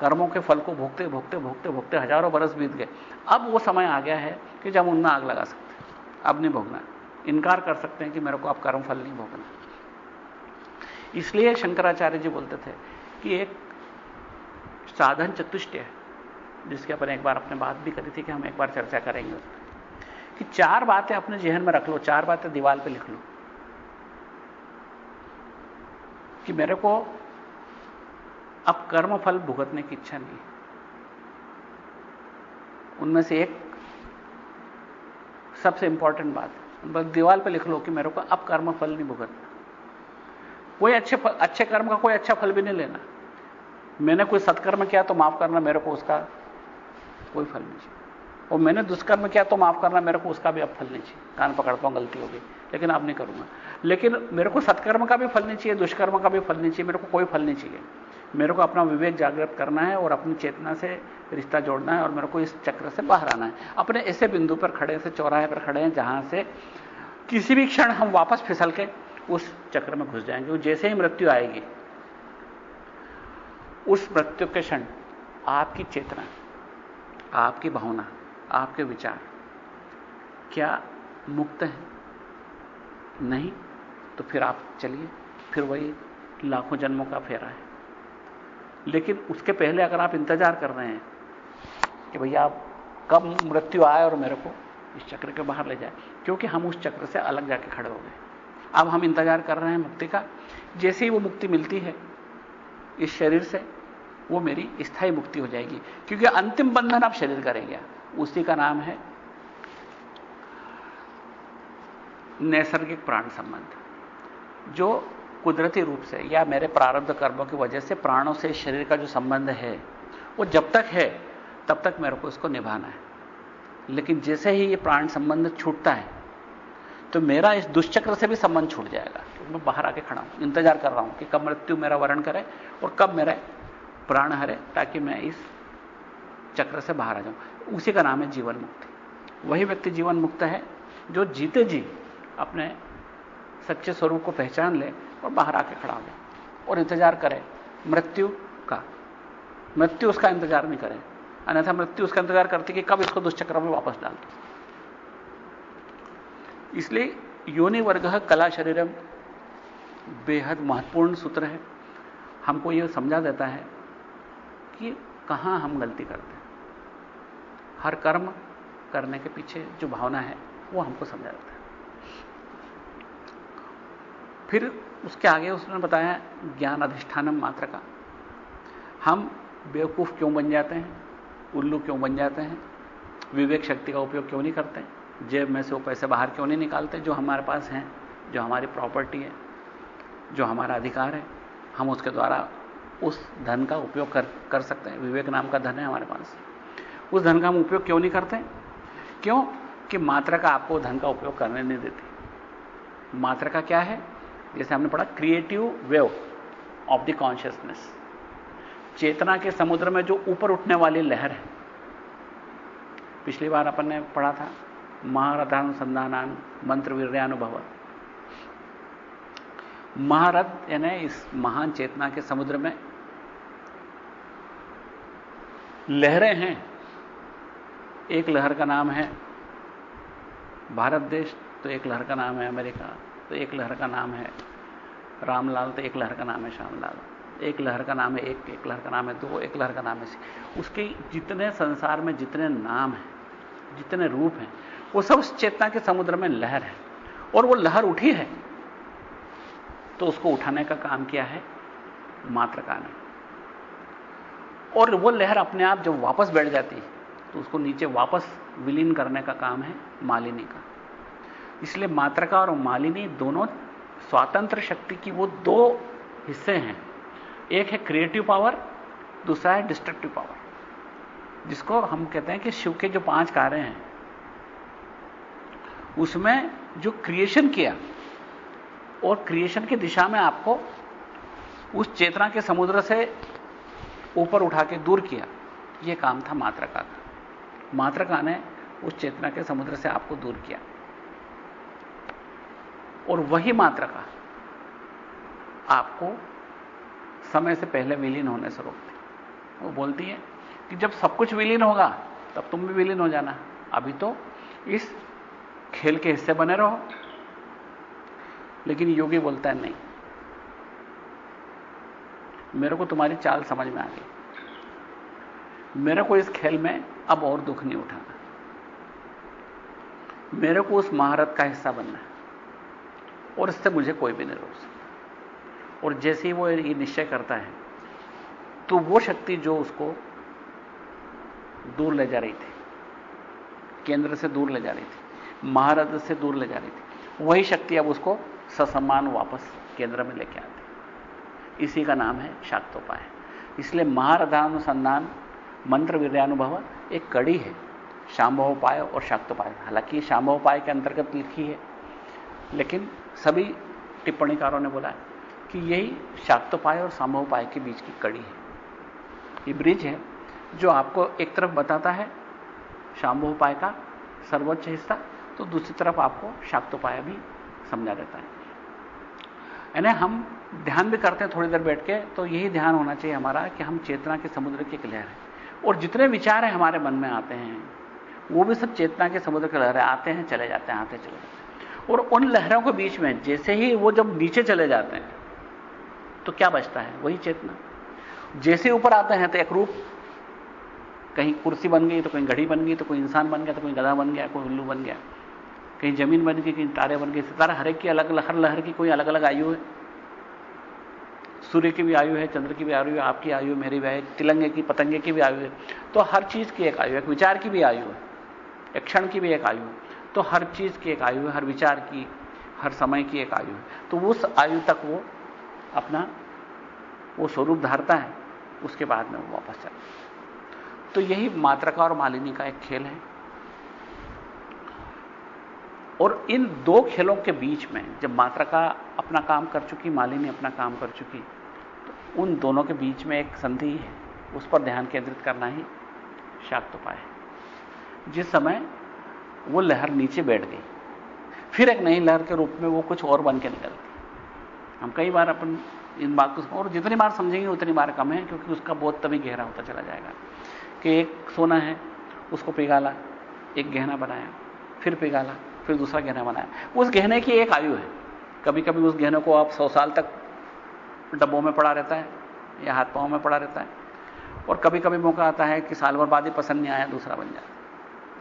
कर्मों के फल को भोगते भोगते भोगते भोगते हजारों बरस बीत गए। अब वो समय आ गया है कि जब उनमें आग लगा सकते हैं। अब नहीं भोगना, इनकार कर सकते हैं कि मेरे को अब कर्म फल नहीं भोगना। इसलिए शंकराचार्य जी बोलते थे कि एक साधन चतुष्टय है, जिसके अपन एक बार अपने बात भी करी थी कि हम एक बार चर्चा करेंगे उस पर, कि 4 बातें अपने जहन में रख लो, 4 बातें दीवार पे लिख लो कि मेरे को अब कर्म फल भुगतने की इच्छा नहीं। उनमें से एक सबसे इंपॉर्टेंट बात है, बस दीवार पे लिख लो कि मेरे को अब कर्म फल नहीं भुगतना। कोई अच्छे कर्म का कोई अच्छा फल भी नहीं लेना। मैंने कोई सत्कर्म किया तो माफ करना, मेरे को उसका कोई फल नहीं चाहिए। और मैंने दुष्कर्म किया तो माफ करना, मेरे को उसका भी अब फल नहीं चाहिए। कान पकड़ता हूं, गलती हो गई लेकिन अब नहीं करूंगा। लेकिन मेरे को सत्कर्म का भी फल नहीं चाहिए, दुष्कर्म का भी फल नहीं चाहिए, मेरे को कोई फल नहीं चाहिए। मेरे को अपना विवेक जागृत करना है और अपनी चेतना से रिश्ता जोड़ना है और मेरे को इस चक्र से बाहर आना है। अपने ऐसे बिंदु पर खड़े, ऐसे चौराहे पर खड़े हैं जहां से किसी भी क्षण हम वापस फिसल के उस चक्र में घुस जाएंगे। जैसे ही मृत्यु आएगी, उस मृत्यु के क्षण आपकी चेतना, आपकी भावना, आपके विचार क्या मुक्त है? नहीं तो फिर आप चलिए, फिर वही लाखों जन्मों का फेरा है। लेकिन उसके पहले अगर आप इंतजार कर रहे हैं कि भैया आप कब मृत्यु आए और मेरे को इस चक्र के बाहर ले जाए, क्योंकि हम उस चक्र से अलग जाके खड़े हो गए। अब हम इंतजार कर रहे हैं मुक्ति का। जैसे ही वो मुक्ति मिलती है इस शरीर से, वो मेरी स्थायी मुक्ति हो जाएगी, क्योंकि अंतिम बंधन अब शरीर करेगा। उसी का नाम है नैसर्गिक प्राण संबंध, जो कुदरती रूप से या मेरे प्रारब्ध कर्मों की वजह से प्राणों से शरीर का जो संबंध है, वो जब तक है तब तक मेरे को इसको निभाना है। लेकिन जैसे ही ये प्राण संबंध छूटता है तो मेरा इस दुष्चक्र से भी संबंध छूट जाएगा। मैं बाहर आके खड़ा हूं, इंतजार कर रहा हूं कि कब मृत्यु मेरा वरण करे और कब मेरे प्राण हरे, ताकि मैं इस चक्र से बाहर आ जाऊं। उसी का नाम है जीवन मुक्ति। वही व्यक्ति जीवन मुक्त है जो जीते जी अपने सच्चे स्वरूप को पहचान ले और बाहर आके खड़ा हो जाए और इंतजार करे मृत्यु का। मृत्यु उसका इंतजार नहीं करे, अन्यथा मृत्यु उसका इंतजार करती कि कब इसको दुष्चक्र में वापस डाल दो। इसलिए योनि वर्ग कला शरीरम बेहद महत्वपूर्ण सूत्र है। हमको यह समझा देता है कि कहां हम गलती करते हैं। हर कर्म करने के पीछे जो भावना है वो हमको समझा देता है। फिर उसके आगे उसने बताया ज्ञान अधिष्ठानम मात्र का। हम बेवकूफ क्यों बन जाते हैं, उल्लू क्यों बन जाते हैं, विवेक शक्ति का उपयोग क्यों नहीं करते, जेब में से वो पैसे बाहर क्यों नहीं निकालते जो हमारे पास हैं, जो हमारी प्रॉपर्टी है, जो हमारा अधिकार है। हम उसके द्वारा उस धन का उपयोग कर सकते हैं। विवेक नाम का धन है हमारे पास, उस धन का हम उपयोग क्यों नहीं करते? क्यों कि मात्रा का आपको धन का उपयोग करने नहीं देती। मात्रा का क्या है? जैसे हमने पढ़ा, creative wave of the consciousness, चेतना के समुद्र में जो ऊपर उठने वाली लहर है। पिछली बार अपन ने पढ़ा था महारथानुसंधानान मंत्र वीर्यानुभव। महारथ यानी इस महान चेतना के समुद्र में लहरें हैं। एक लहर का नाम है भारत देश, तो एक लहर का नाम है अमेरिका, तो एक लहर का नाम है रामलाल, तो एक लहर का नाम है श्यामलाल, एक लहर का नाम है एक लहर का नाम है दो, एक लहर का नाम है उसके जितने संसार में जितने नाम हैं, जितने रूप हैं, वो सब उस चेतना के समुद्र में लहर है। और वो लहर उठी है तो उसको उठाने का काम किया है मात्रका ने। और वो लहर अपने आप जब वापस बैठ जाती है तो उसको नीचे वापस विलीन करने का काम है मालिनी का। इसलिए मात्रका और मालिनी दोनों स्वतंत्र शक्ति की वो दो हिस्से हैं। एक है क्रिएटिव पावर, दूसरा है डिस्ट्रक्टिव पावर। जिसको हम कहते हैं कि शिव के जो 5 कार्य हैं, उसमें जो क्रिएशन किया और क्रिएशन की दिशा में आपको उस चेतना के समुद्र से ऊपर उठा के दूर किया, यह काम था मातृका का। मातृका ने उस चेतना के समुद्र से आपको दूर किया, और वही मातृका आपको समय से पहले विलीन होने से रोकती। वो बोलती है कि जब सब कुछ विलीन होगा तब तुम भी विलीन हो जाना, अभी तो इस खेल के हिस्से बने रहो। लेकिन योगी बोलता है नहीं, मेरे को तुम्हारी चाल समझ में आ गई, मेरे को इस खेल में अब और दुख नहीं उठाना, मेरे को उस महारथ का हिस्सा बनना है और इससे मुझे कोई भी नहीं रोक सकता। और जैसे ही वो ये निश्चय करता है तो वो शक्ति जो उसको दूर ले जा रही थी, केंद्र से दूर ले जा रही थी, महारथ से दूर ले जा रही थी, वही शक्ति अब उसको ससम्मान वापस केंद्र में लेके आती। इसी का नाम है शाक्तोपाय। इसलिए महारथानुसंधान मंत्र वीर्यानुभव एक कड़ी है, शांभवोपाय और शाक्तोपाय। हालांकि शांभवोपाय के अंतर्गत लिखी है, लेकिन सभी टिप्पणीकारों ने बोला कि यही शाक्तोपाय और शांभवोपाय के बीच की कड़ी है। ये ब्रिज है जो आपको एक तरफ बताता है शांभवोपाय का सर्वोच्च हिस्सा, तो दूसरी तरफ आपको शाक्तोपाय भी समझा देता है। यानी हम ध्यान भी करते हैं थोड़ी देर बैठ के, तो यही ध्यान होना चाहिए हमारा कि हम चेतना के समुद्र की एक लहर है, और जितने विचार हैं हमारे मन में आते हैं वो भी सब चेतना के समुद्र की लहरें, आते हैं चले जाते हैं, आते चले जाते हैं। और उन लहरों के बीच में जैसे ही वो जब नीचे चले जाते हैं तो क्या बचता है? वही चेतना। जैसे ऊपर आते हैं तो एक रूप, कहीं कुर्सी बन गई तो कहीं घड़ी बन गई, तो कोई इंसान बन गया, तो कोई गधा बन गया, कोई उल्लू बन गया, कहीं जमीन बन गई, कहीं तारे बन गए, सितारा। हर एक की अलग अलग, हर लहर की कोई अलग अलग आयु है। सूर्य की भी आयु है, चंद्र की भी आयु है, आपकी आयु, मेरी भी आयु, तिलंगे की, पतंगे की भी आयु है। तो हर चीज की एक आयु है, एक विचार की भी आयु है, एक क्षण की भी एक आयु है। तो हर चीज की एक आयु है, हर विचार की, हर समय की एक आयु है। तो उस आयु तक वो अपना वो स्वरूप धारता है, उसके बाद में वो वापस चलता है। तो यही मातृका और मालिनी का एक खेल है। और इन दो खेलों के बीच में जब मातृका अपना काम कर चुकी, मालिनी अपना काम कर चुकी, तो उन दोनों के बीच में एक संधि है, उस पर ध्यान केंद्रित करना ही शाक्तोपाय है। जिस समय वो लहर नीचे बैठ गई, फिर एक नई लहर के रूप में वो कुछ और बन के निकलती। हम कई बार अपन इन बात को, और जितनी बार समझेंगे उतनी बार कम है, क्योंकि उसका बोध तभी गहरा होता चला जाएगा कि एक सोना है, उसको पिघाला, एक गहना बनाया, फिर पिघाला, फिर दूसरा गहना बनाया। उस गहने की एक आयु है। कभी कभी उस गहने को आप 100 साल तक डब्बों में पड़ा रहता है या हाथ पांव में पड़ा रहता है, और कभी कभी मौका आता है कि साल भर बाद ही पसंद नहीं आया, दूसरा बन जाता है।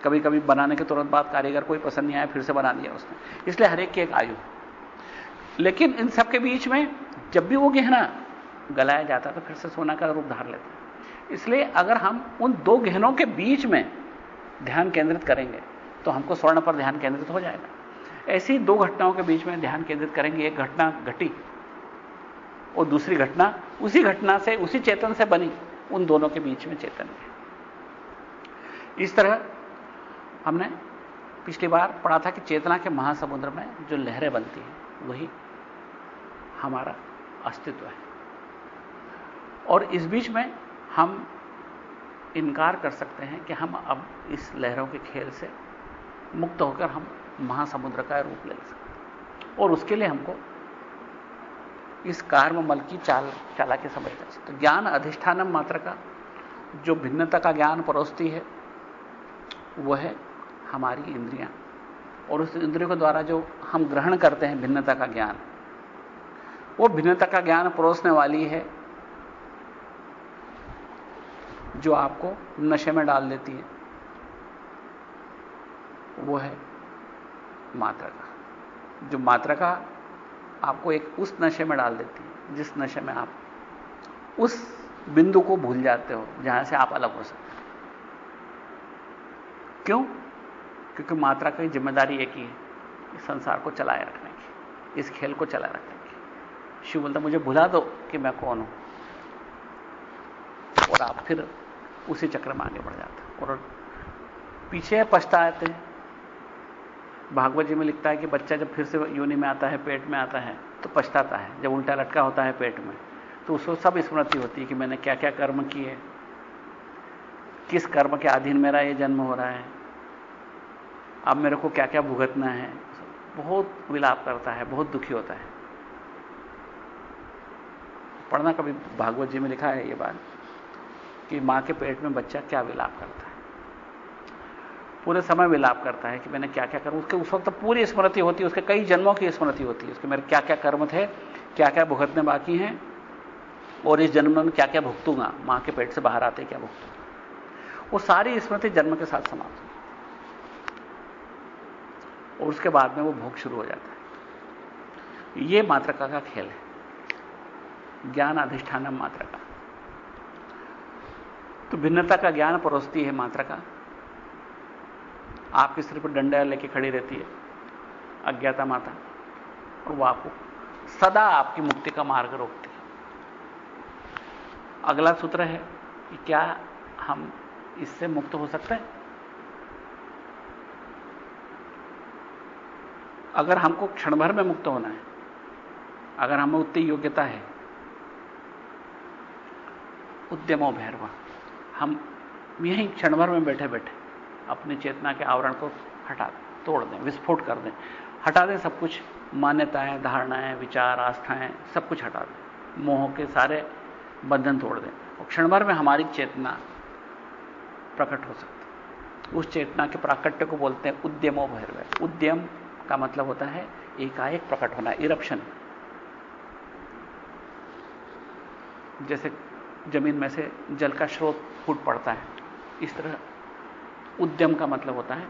कभी कभी बनाने के तुरंत बाद कारीगर कोई पसंद नहीं आया, फिर से बना दिया उसने। इसलिए हर एक की एक आयु। लेकिन इन सब के बीच में जब भी वो गहना गलाया जाता है तो फिर से सोना का रूप धार लेता है। इसलिए अगर हम उन दो गहनों के बीच में ध्यान केंद्रित करेंगे तो हमको स्वर्ण पर ध्यान केंद्रित हो जाएगा। ऐसी दो घटनाओं के बीच में ध्यान केंद्रित करेंगे, एक घटना घटी और दूसरी घटना उसी घटना से, उसी चेतन से बनी, उन दोनों के बीच में चेतन है। इस तरह हमने पिछली बार पढ़ा था कि चेतना के महासमुद्र में जो लहरें बनती हैं वही हमारा अस्तित्व है। और इस बीच में हम इनकार कर सकते हैं कि हम अब इस लहरों के खेल से मुक्त होकर हम महासमुद्र का रूप ले सकते हैं, और उसके लिए हमको इस कार्ममल की चालाकी समझना चाहिए। तो ज्ञान अधिष्ठानम मात्रका, जो भिन्नता का ज्ञान परोसती है, वह है हमारी इंद्रियां, और उस इंद्रियों के द्वारा जो हम ग्रहण करते हैं भिन्नता का ज्ञान, वो भिन्नता का ज्ञान परोसने वाली है जो आपको नशे में डाल देती है, वो है मात्रका। जो मात्रका आपको एक उस नशे में डाल देती है जिस नशे में आप उस बिंदु को भूल जाते हो जहां से आप अलग हो सकते हैं। क्यों? क्योंकि मात्रा की जिम्मेदारी एक ही है, इस संसार को चलाए रखने की, इस खेल को चलाए रखने की। शिव बोलता मुझे भुला दो कि मैं कौन हूं, और आप फिर उसी चक्र में आगे बढ़ जाता है और पीछे पछताते हैं। भागवत जी में लिखता है कि बच्चा जब फिर से योनि में आता है, पेट में आता है, तो पछताता है। जब उल्टा लटका होता है पेट में तो उसको सब स्मृति होती है कि मैंने क्या क्या कर्म किए, किस कर्म के अधीन मेरा ये जन्म हो रहा है, अब मेरे को क्या क्या भुगतना है। बहुत विलाप करता है, बहुत दुखी होता है। पढ़ना कभी, भागवत जी में लिखा है ये बात कि मां के पेट में बच्चा क्या विलाप करता है। पूरे समय विलाप करता है कि मैंने क्या क्या कर्म, उसके उस वक्त पूरी स्मृति होती है, उसके कई जन्मों की स्मृति होती है, उसके मेरे क्या क्या कर्म थे, क्या क्या भुगतने बाकी हैं और इस जन्म में क्या क्या भुगतूंगा, मां के पेट से बाहर आते क्या भुगतूंगा। वो सारी स्मृति जन्म के साथ समाप्त होती और उसके बाद में वो भोग शुरू हो जाता है। ये मातृका का खेल है, ज्ञान अधिष्ठानम मातृका। तो भिन्नता का ज्ञान परोसती है मातृका। आपके सिर पर डंडा लेके खड़ी रहती है अज्ञाता माता और वो आपको सदा आपकी मुक्ति का मार्ग रोकती है। अगला सूत्र है कि क्या हम इससे मुक्त हो सकते हैं? अगर हमको क्षण भर में मुक्त होना है, अगर हमें उतनी योग्यता है, उद्यमो भैरवा, हम यहीं क्षण भर में बैठे बैठे अपनी चेतना के आवरण को हटा दें, तोड़ दें, विस्फोट कर दें, हटा दें सब कुछ, मान्यताएं, धारणाएं, विचार, आस्थाएं, सब कुछ हटा दें, मोह के सारे बंधन तोड़ दें और क्षण भर में हमारी चेतना प्रकट हो सकती है। उस चेतना के प्राकट्य को बोलते हैं उद्यमो भैरव। उद्यम का मतलब होता है एकाएक प्रकट होना, इरप्शन। जैसे जमीन में से जल का स्रोत फूट पड़ता है, इस तरह उद्यम का मतलब होता है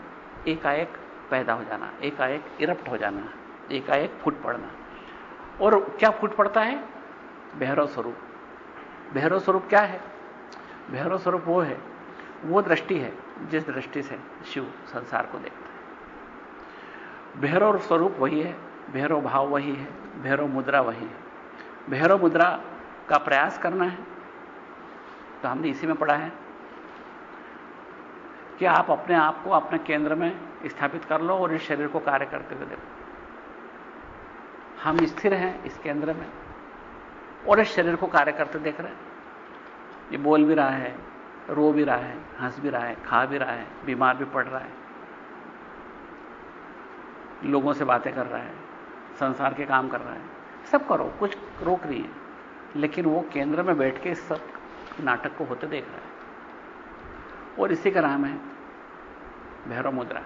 एकाएक पैदा हो जाना, एकाएक इरप्ट हो जाना, एकाएक फूट पड़ना। और क्या फूट पड़ता है? भैरव स्वरूप। भैरव स्वरूप क्या है? भैरव स्वरूप वो है, वो दृष्टि है जिस दृष्टि से शिव संसार को देखता है। भैरव स्वरूप वही है, भैरव भाव वही है, भैरव मुद्रा वही है। भैरव मुद्रा का प्रयास करना है तो हमने इसी में पढ़ा है कि आप अपने आप को अपने केंद्र में स्थापित कर लो और इस शरीर को कार्य करते हुए देखो। हम स्थिर हैं इस केंद्र में और इस शरीर को कार्य करते देख रहे हैं। ये बोल भी रहा है, रो भी रहा है, हंस भी रहा है, खा भी रहा है, बीमार भी पड़ रहा है, लोगों से बातें कर रहा है, संसार के काम कर रहा है। सब करो, कुछ रोक नहीं है, लेकिन वो केंद्र में बैठ के इस सब नाटक को होते देख रहा है। और इसी का नाम है भैरव मुद्रा।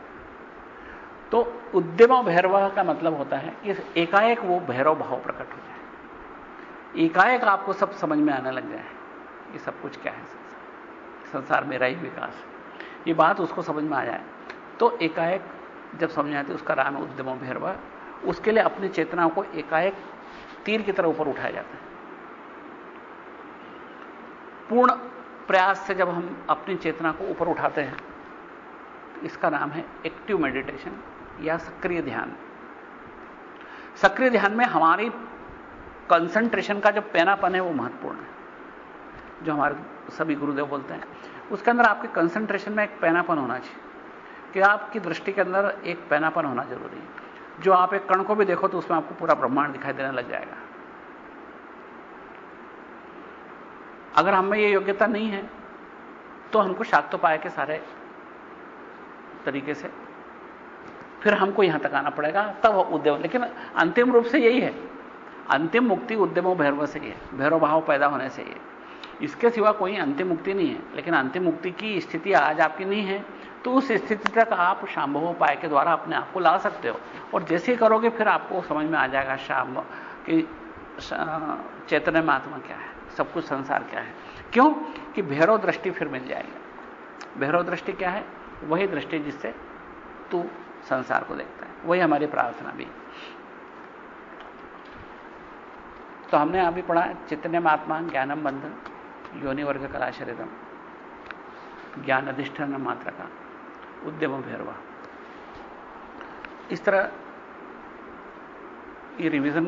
तो उद्यम भैरव का मतलब होता है कि एकाएक वो भैरव भाव प्रकट हो जाए, एकाएक आपको सब समझ में आने लग जाए ये सब कुछ क्या है, संसार मेरा ही विकास है, ये बात उसको समझ में आ जाए। तो एकाएक जब समझ में आती है, उसका नाम है उद्यम भैरव। उसके लिए अपनी चेतना को एकाएक तीर की तरह ऊपर उठाया जाता है। पूर्ण प्रयास से जब हम अपनी चेतना को ऊपर उठाते हैं तो इसका नाम है एक्टिव मेडिटेशन या सक्रिय ध्यान। सक्रिय ध्यान में हमारी कंसंट्रेशन का जो पैनापन है वो महत्वपूर्ण है। जो हमारे सभी गुरुदेव बोलते हैं, उसके अंदर आपके कंसंट्रेशन में एक पैनापन होना चाहिए, कि आपकी दृष्टि के अंदर एक पैनापन होना जरूरी है। जो आप एक कण को भी देखो तो उसमें आपको पूरा ब्रह्मांड दिखाई देने लग जाएगा। अगर हमें यह योग्यता नहीं है तो हमको शाक्तोपाय के सारे तरीके से फिर हमको यहां तक आना पड़ेगा, तब उद्यम। लेकिन अंतिम रूप से यही है, अंतिम मुक्ति उद्यमो भैरव से ही है, भैरव भाव पैदा होने से ही है। इसके सिवा कोई अंतिम मुक्ति नहीं है। लेकिन अंतिम मुक्ति की स्थिति आज आपकी नहीं है, तो उस स्थिति तक आप शांभव उपाय के द्वारा अपने आप को ला सकते हो। और जैसे ही करोगे फिर आपको समझ में आ जाएगा शाम कि चैतन्य में आत्मा क्या है, सब कुछ संसार क्या है। क्यों? कि भैरव दृष्टि फिर मिल जाएगी। भैरव दृष्टि क्या है? वही दृष्टि जिससे तू संसार को देखता है। वही हमारी प्रार्थना भी। तो हमने अभी पढ़ा चैतन्य आत्मा ज्ञानम बंधन योनि वर्ग कला शरीरम ज्ञान अधिष्ठान मात्रा का उद्यम भैरवा। इस तरह ये रिवीजन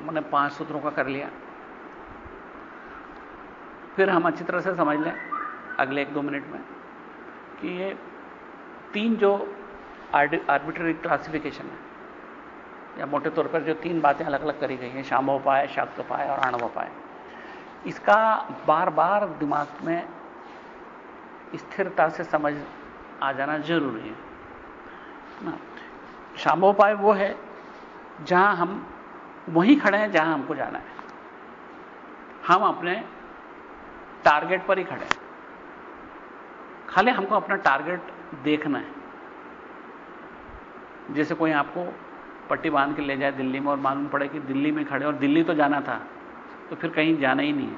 मैंने 5 सूत्रों का कर लिया। फिर हम अच्छी तरह से समझ लें अगले 1-2 मिनट में कि ये 3 जो आर्बिट्ररी क्लासिफिकेशन है, या मोटे तौर पर जो 3 बातें अलग अलग करी गई हैं, शाम्भोपाय, शाक्तोपाय और आणवोपाय, इसका बार बार दिमाग में स्थिरता से समझ आ जाना जरूरी है ना। शाम्भोपाय वो है जहां हम वहीं खड़े हैं जहां हमको जाना है, हम अपने टारगेट पर ही खड़े हैं, खाली हमको अपना टारगेट देखना है। जैसे कोई आपको पट्टी बांध के ले जाए दिल्ली में और मालूम पड़े कि दिल्ली में खड़े और दिल्ली तो जाना था, तो फिर कहीं जाना ही नहीं है,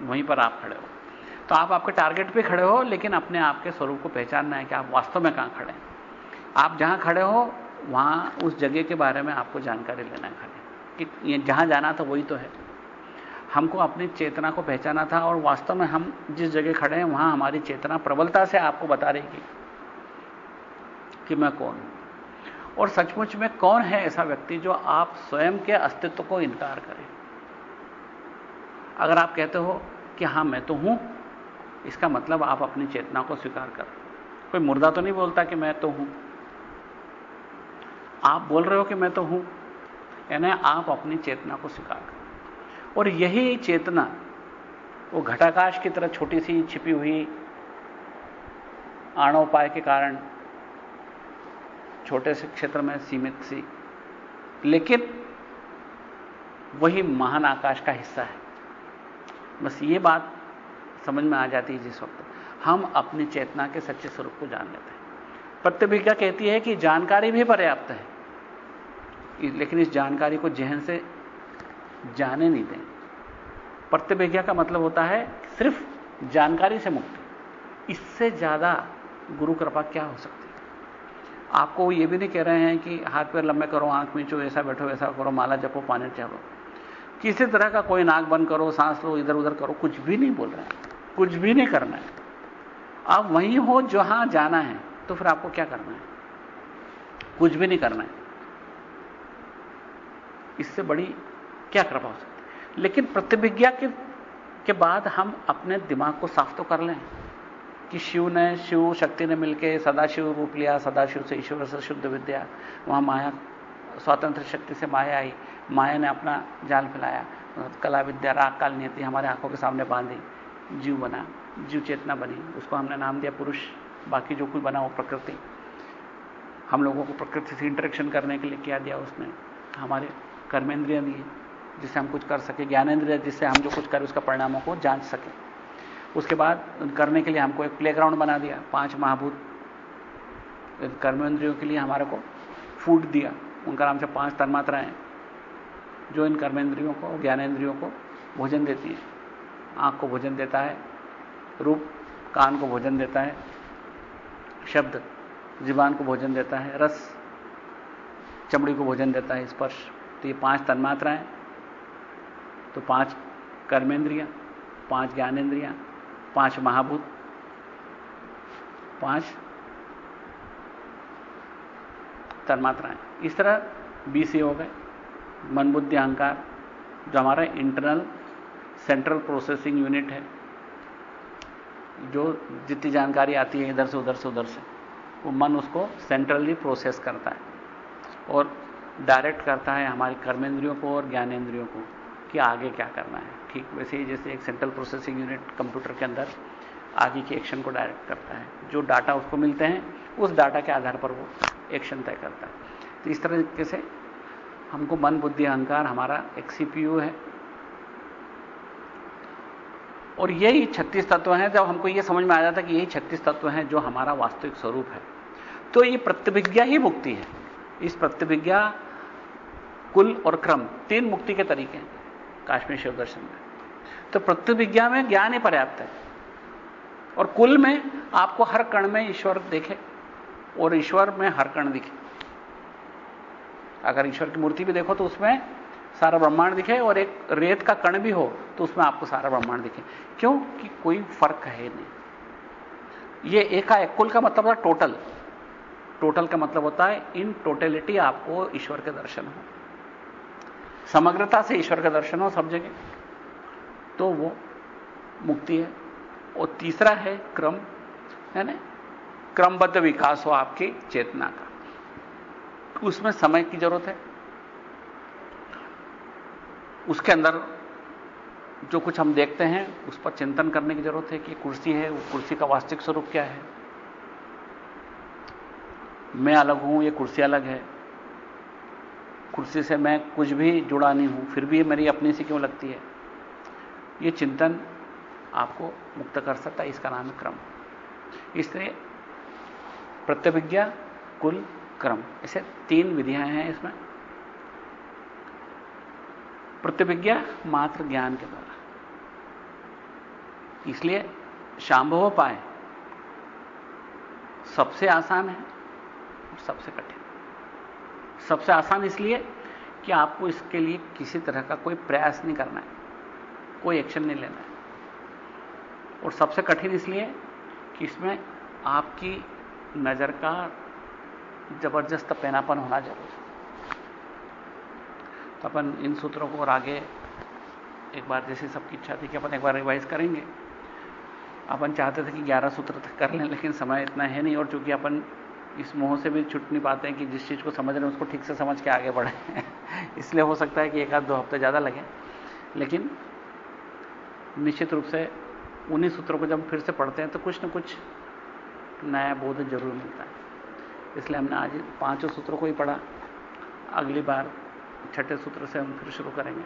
वहीं पर आप खड़े हो। तो आप आपके टारगेट पे खड़े हो, लेकिन अपने आप के स्वरूप को पहचानना है कि आप वास्तव में कहां खड़े हैं। आप जहां खड़े हो वहां उस जगह के बारे में आपको जानकारी लेना है खाली कि ये जहां जाना था वही तो है। हमको अपनी चेतना को पहचाना था और वास्तव में हम जिस जगह खड़े हैं वहां हमारी चेतना प्रबलता से आपको बता रही कि मैं कौन हूं। और सचमुच में कौन है ऐसा व्यक्ति जो आप स्वयं के अस्तित्व को इनकार करे। अगर आप कहते हो कि हां मैं तो हूं, इसका मतलब आप अपनी चेतना को स्वीकार कर। कोई मुर्दा तो नहीं बोलता कि मैं तो हूं, आप बोल रहे हो कि मैं तो हूं, यानी आप अपनी चेतना को स्वीकार करो। और यही चेतना वो घटाकाश की तरह छोटी सी छिपी हुई आणोपाय के कारण छोटे से क्षेत्र में सीमित सी, लेकिन वही महान आकाश का हिस्सा है। बस ये बात समझ में आ जाती है जिस वक्त हम अपनी चेतना के सच्चे स्वरूप को जान लेते हैं। प्रतिभिज्ञा कहती है कि जानकारी भी पर्याप्त है, लेकिन इस जानकारी को जहन से जाने नहीं दें। प्रतिभिज्ञा का मतलब होता है सिर्फ जानकारी से मुक्ति। इससे ज्यादा गुरु कृपा क्या हो सकती है। आपको ये भी नहीं कह रहे हैं कि हाथ पैर लंबे करो, आंख मीचो, ऐसा बैठो, वैसा करो, माला जपो, पानी चढ़ो, किसी तरह का कोई नाक बंद करो, सांस लो, इधर उधर करो, कुछ भी नहीं बोल रहे हैं, कुछ भी नहीं करना है। आप वहीं हो जहां जाना है, तो फिर आपको क्या करना है? कुछ भी नहीं करना है। इससे बड़ी क्या कृपा हो सकती है। लेकिन प्रतिभिज्ञा के बाद हम अपने दिमाग को साफ तो कर लें कि शिव शक्ति ने मिलकर सदाशिव रूप लिया, सदाशिव से ईश्वर से शुद्ध विद्या, वहां माया स्वतंत्र शक्ति से माया आई, माया ने अपना जाल फैलाया, कला विद्या राग काल नियति हमारे आंखों के सामने बांधी, जीव बना, जीव चेतना बनी, उसको हमने नाम दिया पुरुष, बाकी जो कुछ बना वो प्रकृति। हम लोगों को प्रकृति से इंटरेक्शन करने के लिए क्या दिया उसने? हमारे कर्मेंद्रियां दिए जिससे हम कुछ कर सके, ज्ञानेंद्रिय जिससे हम जो कुछ करें उसका परिणामों को जांच सके। उसके बाद करने के लिए हमको एक प्लेग्राउंड बना दिया, 5 महाभूत कर्मेंद्रियों के लिए हमारे को फूड दिया, उनका नाम से 5 तन्मात्राएं जो इन कर्मेंद्रियों को, ज्ञानेंद्रियों को भोजन देती है। आंख को भोजन देता है रूप, कान को भोजन देता है शब्द, जीवान को भोजन देता है रस, चमड़ी को भोजन देता है स्पर्श। तो ये 5 तन्मात्राएं, तो 5 कर्मेंद्रियां, 5 ज्ञानेंद्रियां, 5 महाभूत, 5 तन्मात्राएं। इस तरह 20 हो गए। मन बुद्धि अहंकार जो हमारा इंटरनल सेंट्रल प्रोसेसिंग यूनिट है, जो जितनी जानकारी आती है इधर से उधर से उधर से, वो मन उसको सेंट्रली प्रोसेस करता है और डायरेक्ट करता है हमारी कर्मेंद्रियों को और ज्ञानेंद्रियों को कि आगे क्या करना है। ठीक वैसे ही जैसे एक सेंट्रल प्रोसेसिंग यूनिट कंप्यूटर के अंदर आगे की एक्शन को डायरेक्ट करता है, जो डाटा उसको मिलते हैं उस डाटा के आधार पर वो एक्शन तय करता है। तो इस तरीके से हमको मन बुद्धि अहंकार हमारा एक सीपीयू है और यही 36 तत्व हैं। जब हमको ये समझ में आ जाता है कि यही 36 तत्व हैं जो हमारा वास्तविक स्वरूप है, तो ये प्रतिभिज्ञा ही मुक्ति है। इस प्रतिभिज्ञा कुल और क्रम 3 मुक्ति के तरीके हैं काश्मीर शिव दर्शन में। तो प्रतिभिज्ञा में ज्ञान ही पर्याप्त है और कुल में आपको हर कण में ईश्वर देखे और ईश्वर में हर कण दिखे। अगर ईश्वर की मूर्ति भी देखो तो उसमें सारा ब्रह्मांड दिखे और एक रेत का कण भी हो तो उसमें आपको सारा ब्रह्मांड दिखे। क्यों? कि कोई फर्क है नहीं। ये एकाएक, कुल का मतलब होता है टोटल, टोटल का मतलब होता है इन टोटलिटी आपको ईश्वर के दर्शन हो, समग्रता से ईश्वर का दर्शन हो सब जगह, तो वो मुक्ति है। और तीसरा है क्रम, यानी क्रमबद्ध विकास हो आपकी चेतना का। उसमें समय की जरूरत है, उसके अंदर जो कुछ हम देखते हैं उस पर चिंतन करने की जरूरत है कि कुर्सी है, वो कुर्सी का वास्तविक स्वरूप क्या है, मैं अलग हूं, ये कुर्सी अलग है, कुर्सी से मैं कुछ भी जुड़ा नहीं हूं, फिर भी ये मेरी अपनी सी क्यों लगती है। ये चिंतन आपको मुक्त कर सकता है, इसका नाम है क्रम। इसलिए प्रत्यभिज्ञा, कुल, क्रम, ऐसे 3 विधियां हैं इसमें। प्रत्यभिज्ञा मात्र ज्ञान के द्वारा, इसलिए शांभव पाए सबसे आसान है और सबसे कठिन। सबसे आसान इसलिए कि आपको इसके लिए किसी तरह का कोई प्रयास नहीं करना है, कोई एक्शन नहीं लेना है। और सबसे कठिन इसलिए कि इसमें आपकी नजर का जबरदस्त पैनापन होना जरूरी है। तो अपन इन सूत्रों को और आगे एक बार, जैसे सबकी इच्छा थी कि अपन एक बार रिवाइज करेंगे। अपन चाहते थे कि 11 सूत्र तक कर लें, लेकिन समय इतना है नहीं, और चूंकि अपन इस मोह से भी छूट नहीं पाते हैं कि जिस चीज को समझ रहे हैं उसको ठीक से समझ के आगे बढ़े इसलिए हो सकता है कि 1-2 हफ्ते ज्यादा लगे, लेकिन निश्चित रूप से उन्हीं सूत्रों को जब फिर से पढ़ते हैं तो कुछ न कुछ नया बोध जरूर मिलता है। इसलिए हमने आज 5 सूत्रों को ही पढ़ा। अगली बार 6ठे सूत्र से हम फिर शुरू करेंगे।